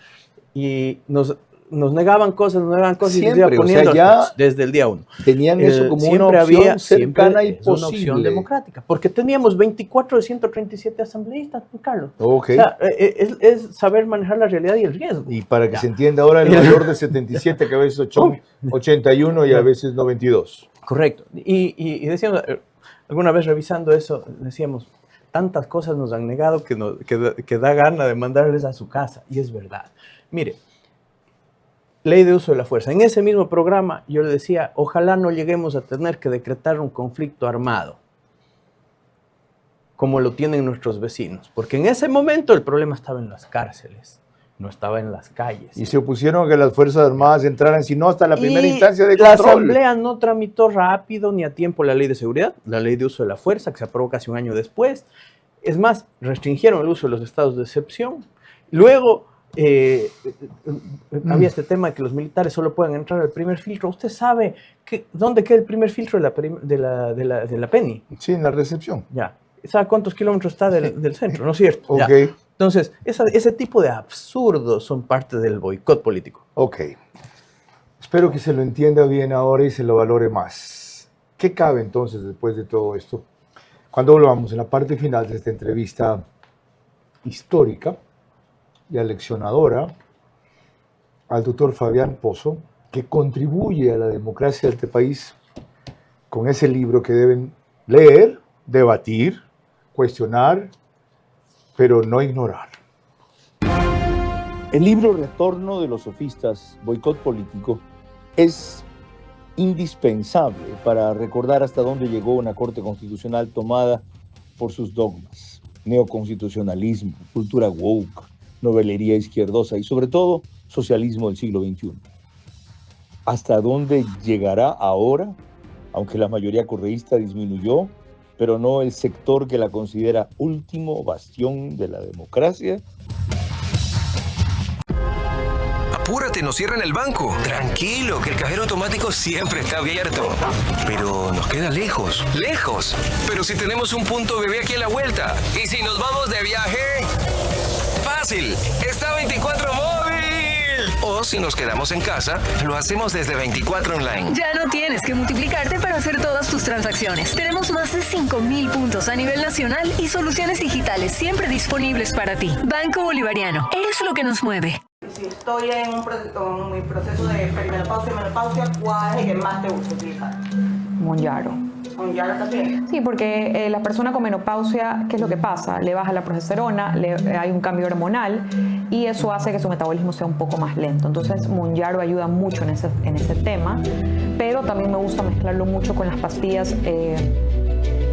y nos negaban cosas, y siempre, iba poniendo o sea, ya desde el día 1. Tenían eso como una opción cercana y posible. Una opción democrática, porque teníamos 24 de 137 asambleístas, Carlos. Okay. O sea, es saber manejar la realidad y el riesgo. Y para que se entienda ahora el valor de 77, que a veces 81 y a veces 92. Correcto. Y decíamos, alguna vez revisando eso, decíamos, tantas cosas nos han negado que da gana de mandarles a su casa. Y es verdad. Mire, ley de uso de la fuerza. En ese mismo programa yo le decía, ojalá no lleguemos a tener que decretar un conflicto armado, como lo tienen nuestros vecinos. Porque en ese momento el problema estaba en las cárceles, no estaba en las calles. Y se opusieron a que las Fuerzas Armadas entraran, sino hasta la primera instancia de la control. Asamblea no tramitó rápido ni a tiempo la ley de seguridad, la ley de uso de la fuerza, que se aprobó casi un año después. Es más, restringieron el uso de los estados de excepción. Luego había este tema de que los militares solo pueden entrar al primer filtro. ¿Usted sabe dónde queda el primer filtro de la PENI? Sí, en la recepción. Ya. ¿Sabe cuántos kilómetros está del centro? ¿No es cierto? Ok. Ya. Entonces, ese tipo de absurdos son parte del boicot político. Ok. Espero que se lo entienda bien ahora y se lo valore más. ¿Qué cabe entonces después de todo esto? Cuando volvamos en la parte final de esta entrevista histórica y aleccionadora al doctor Fabián Pozo, que contribuye a la democracia de este país con ese libro que deben leer, debatir, cuestionar, pero no ignorar. El libro Retorno de los sofistas, boicot político, es indispensable para recordar hasta dónde llegó una Corte Constitucional tomada por sus dogmas, neoconstitucionalismo, cultura woke, novelería izquierdosa y sobre todo socialismo del siglo XXI. ¿Hasta dónde llegará ahora? Aunque la mayoría correísta disminuyó, pero no el sector que la considera último bastión de la democracia. Apúrate, nos cierran el banco. Tranquilo, que el cajero automático siempre está abierto. Pero nos queda lejos. ¡Lejos! Pero si tenemos un punto bebé aquí a la vuelta. ¿Y si nos vamos de viaje? ¡Fácil! ¡Está 24 móvil! O si nos quedamos en casa, lo hacemos desde 24 online. Ya no tienes que multiplicarte para hacer todas tus transacciones. Tenemos más de 5,000 puntos a nivel nacional y soluciones digitales siempre disponibles para ti. Banco Bolivariano, eres lo que nos mueve. Si estoy en mi proceso de perimenopausia y menopausia, ¿cuál es el que más te gusta utilizar? Monjaro. ¿Monjaro también? Sí, porque la persona con menopausia, ¿qué es lo que pasa? Le baja la progesterona, hay un cambio hormonal y eso hace que su metabolismo sea un poco más lento. Entonces, Monjaro ayuda mucho en ese tema, pero también me gusta mezclarlo mucho con las pastillas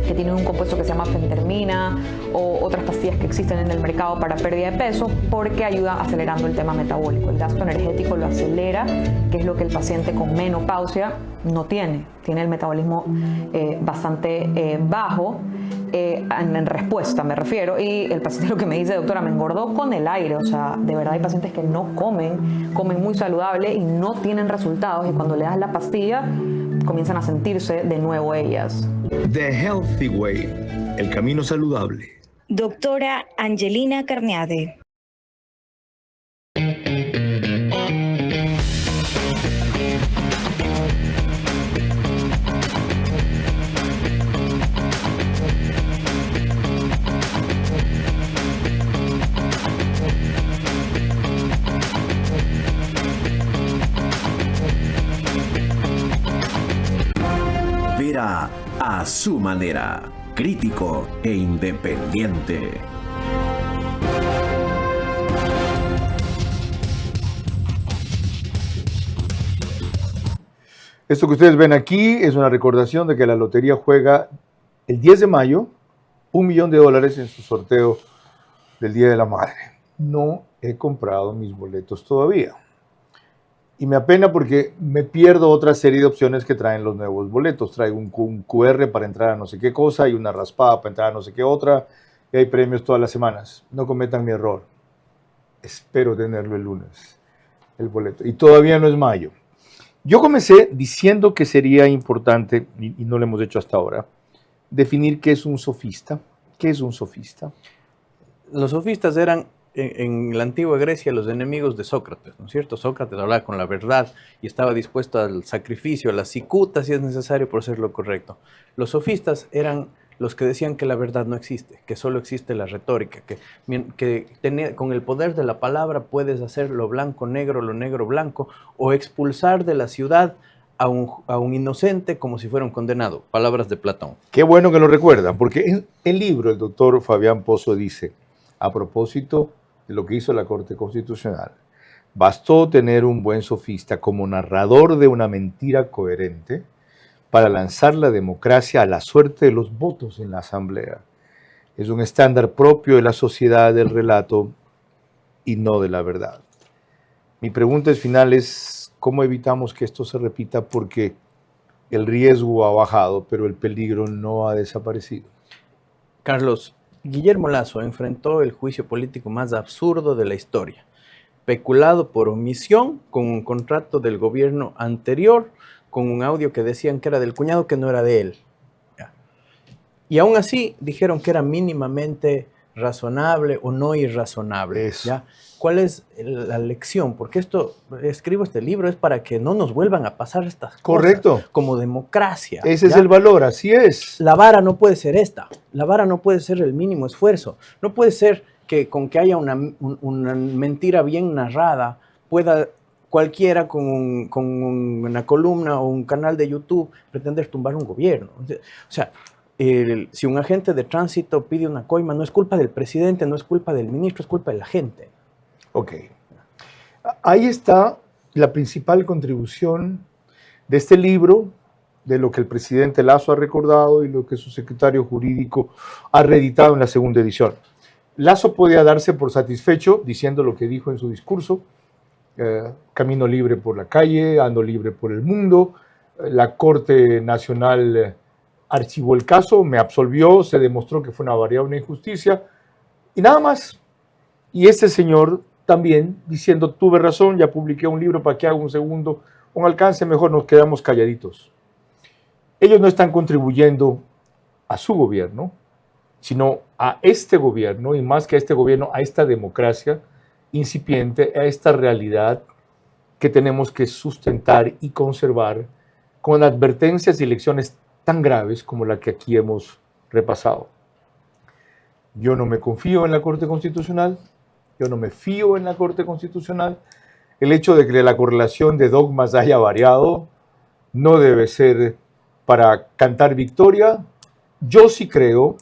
que tienen un compuesto que se llama fentermina o otras pastillas que existen en el mercado para pérdida de peso, porque ayuda acelerando el tema metabólico. El gasto energético lo acelera, que es lo que el paciente con menopausia no tiene. Tiene el metabolismo bastante bajo en respuesta, me refiero. Y el paciente lo que me dice, doctora, me engordó con el aire. O sea, de verdad hay pacientes que no comen muy saludable y no tienen resultados. Y cuando le das la pastilla, comienzan a sentirse de nuevo ellas. The Healthy Way, el camino saludable. Doctora Angelina Carneade. a su manera, crítico e independiente. Esto que ustedes ven aquí es una recordación de que la lotería juega el 10 de mayo $1 millón en su sorteo del Día de la Madre. No he comprado mis boletos todavía. Y me apena porque me pierdo otra serie de opciones que traen los nuevos boletos. Traigo un QR para entrar a no sé qué cosa y una raspada para entrar a no sé qué otra. Y hay premios todas las semanas. No cometan mi error. Espero tenerlo el lunes, el boleto. Y todavía no es mayo. Yo comencé diciendo que sería importante, y no lo hemos hecho hasta ahora, definir qué es un sofista. ¿Qué es un sofista? Los sofistas eran en la antigua Grecia los enemigos de Sócrates, ¿no es cierto? Sócrates hablaba con la verdad y estaba dispuesto al sacrificio, a la cicuta si es necesario por hacer lo correcto. Los sofistas eran los que decían que la verdad no existe, que solo existe la retórica, que con el poder de la palabra puedes hacer lo blanco negro, lo negro blanco, o expulsar de la ciudad a un inocente como si fuera un condenado. Palabras de Platón. Qué bueno que lo recuerdan, porque en el libro el doctor Fabián Pozo dice, a propósito de lo que hizo la Corte Constitucional, bastó tener un buen sofista como narrador de una mentira coherente para lanzar la democracia a la suerte de los votos en la Asamblea. Es un estándar propio de la sociedad del relato y no de la verdad. Mi pregunta final es, ¿cómo evitamos que esto se repita? Porque el riesgo ha bajado, pero el peligro no ha desaparecido. Carlos, Guillermo Lasso enfrentó el juicio político más absurdo de la historia, peculado por omisión con un contrato del gobierno anterior, con un audio que decían que era del cuñado, que no era de él. Y aún así dijeron que era mínimamente razonable o no irrazonable. ¿Ya? ¿Cuál es la lección? Porque escribo este libro es para que no nos vuelvan a pasar estas cosas como democracia. Ese es el valor, así es. La vara no puede ser esta. La vara no puede ser el mínimo esfuerzo. No puede ser que con que haya una mentira bien narrada pueda cualquiera con una columna o un canal de YouTube pretender tumbar un gobierno. O sea, si un agente de tránsito pide una coima, no es culpa del presidente, no es culpa del ministro, es culpa de la gente. Ok. Ahí está la principal contribución de este libro, de lo que el presidente Lasso ha recordado y lo que su secretario jurídico ha reeditado en la segunda edición. Lasso podía darse por satisfecho diciendo lo que dijo en su discurso, camino libre por la calle, ando libre por el mundo, la Corte Nacional archivó el caso, me absolvió, se demostró que fue una injusticia y nada más. Y este señor también diciendo, tuve razón, ya publiqué un libro, para que haga un segundo, un alcance, mejor nos quedamos calladitos. Ellos no están contribuyendo a su gobierno, sino a este gobierno, y más que a este gobierno, a esta democracia incipiente, a esta realidad que tenemos que sustentar y conservar con advertencias y lecciones tan graves como la que aquí hemos repasado. Yo no me confío en la Corte Constitucional, yo no me fío en la Corte Constitucional. El hecho de que la correlación de dogmas haya variado no debe ser para cantar victoria. Yo sí creo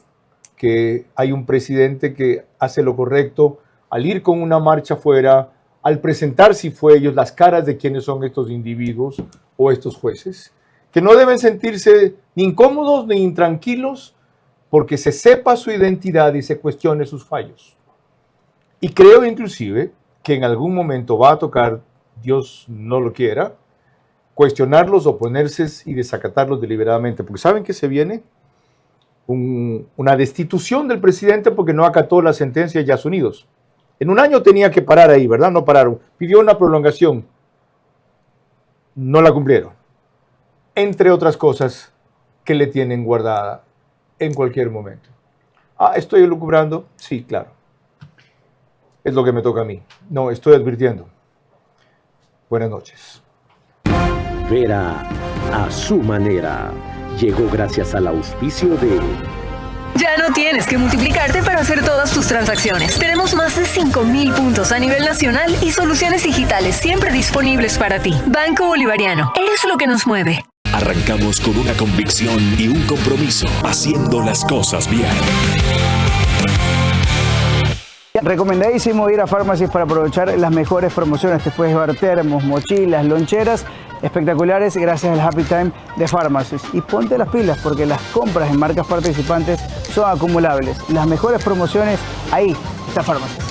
que hay un presidente que hace lo correcto al ir con una marcha afuera, al presentar, si fue ellos, las caras de quiénes son estos individuos o estos jueces, que no deben sentirse ni incómodos ni intranquilos porque se sepa su identidad y se cuestione sus fallos. Y creo inclusive que en algún momento va a tocar, Dios no lo quiera, cuestionarlos, oponerse y desacatarlos deliberadamente, porque saben que se viene una destitución del presidente porque no acató la sentencia de Estados Unidos. En un año tenía que parar ahí, ¿verdad? No pararon. Pidió una prolongación. No la cumplieron. Entre otras cosas que le tienen guardada en cualquier momento. ¿Estoy elucubrando? Sí, claro. Es lo que me toca a mí. No, estoy advirtiendo. Buenas noches. Vera a su manera. Llegó gracias al auspicio de... Ya no tienes que multiplicarte para hacer todas tus transacciones. Tenemos más de 5,000 puntos a nivel nacional y soluciones digitales siempre disponibles para ti. Banco Bolivariano. Eres lo que nos mueve. Arrancamos con una convicción y un compromiso, haciendo las cosas bien. Recomendadísimo ir a Pharmacy para aprovechar las mejores promociones. Te puedes llevar termos, mochilas, loncheras espectaculares gracias al Happy Time de Pharmacy. Y ponte las pilas porque las compras en marcas participantes son acumulables. Las mejores promociones, ahí está Pharmacy.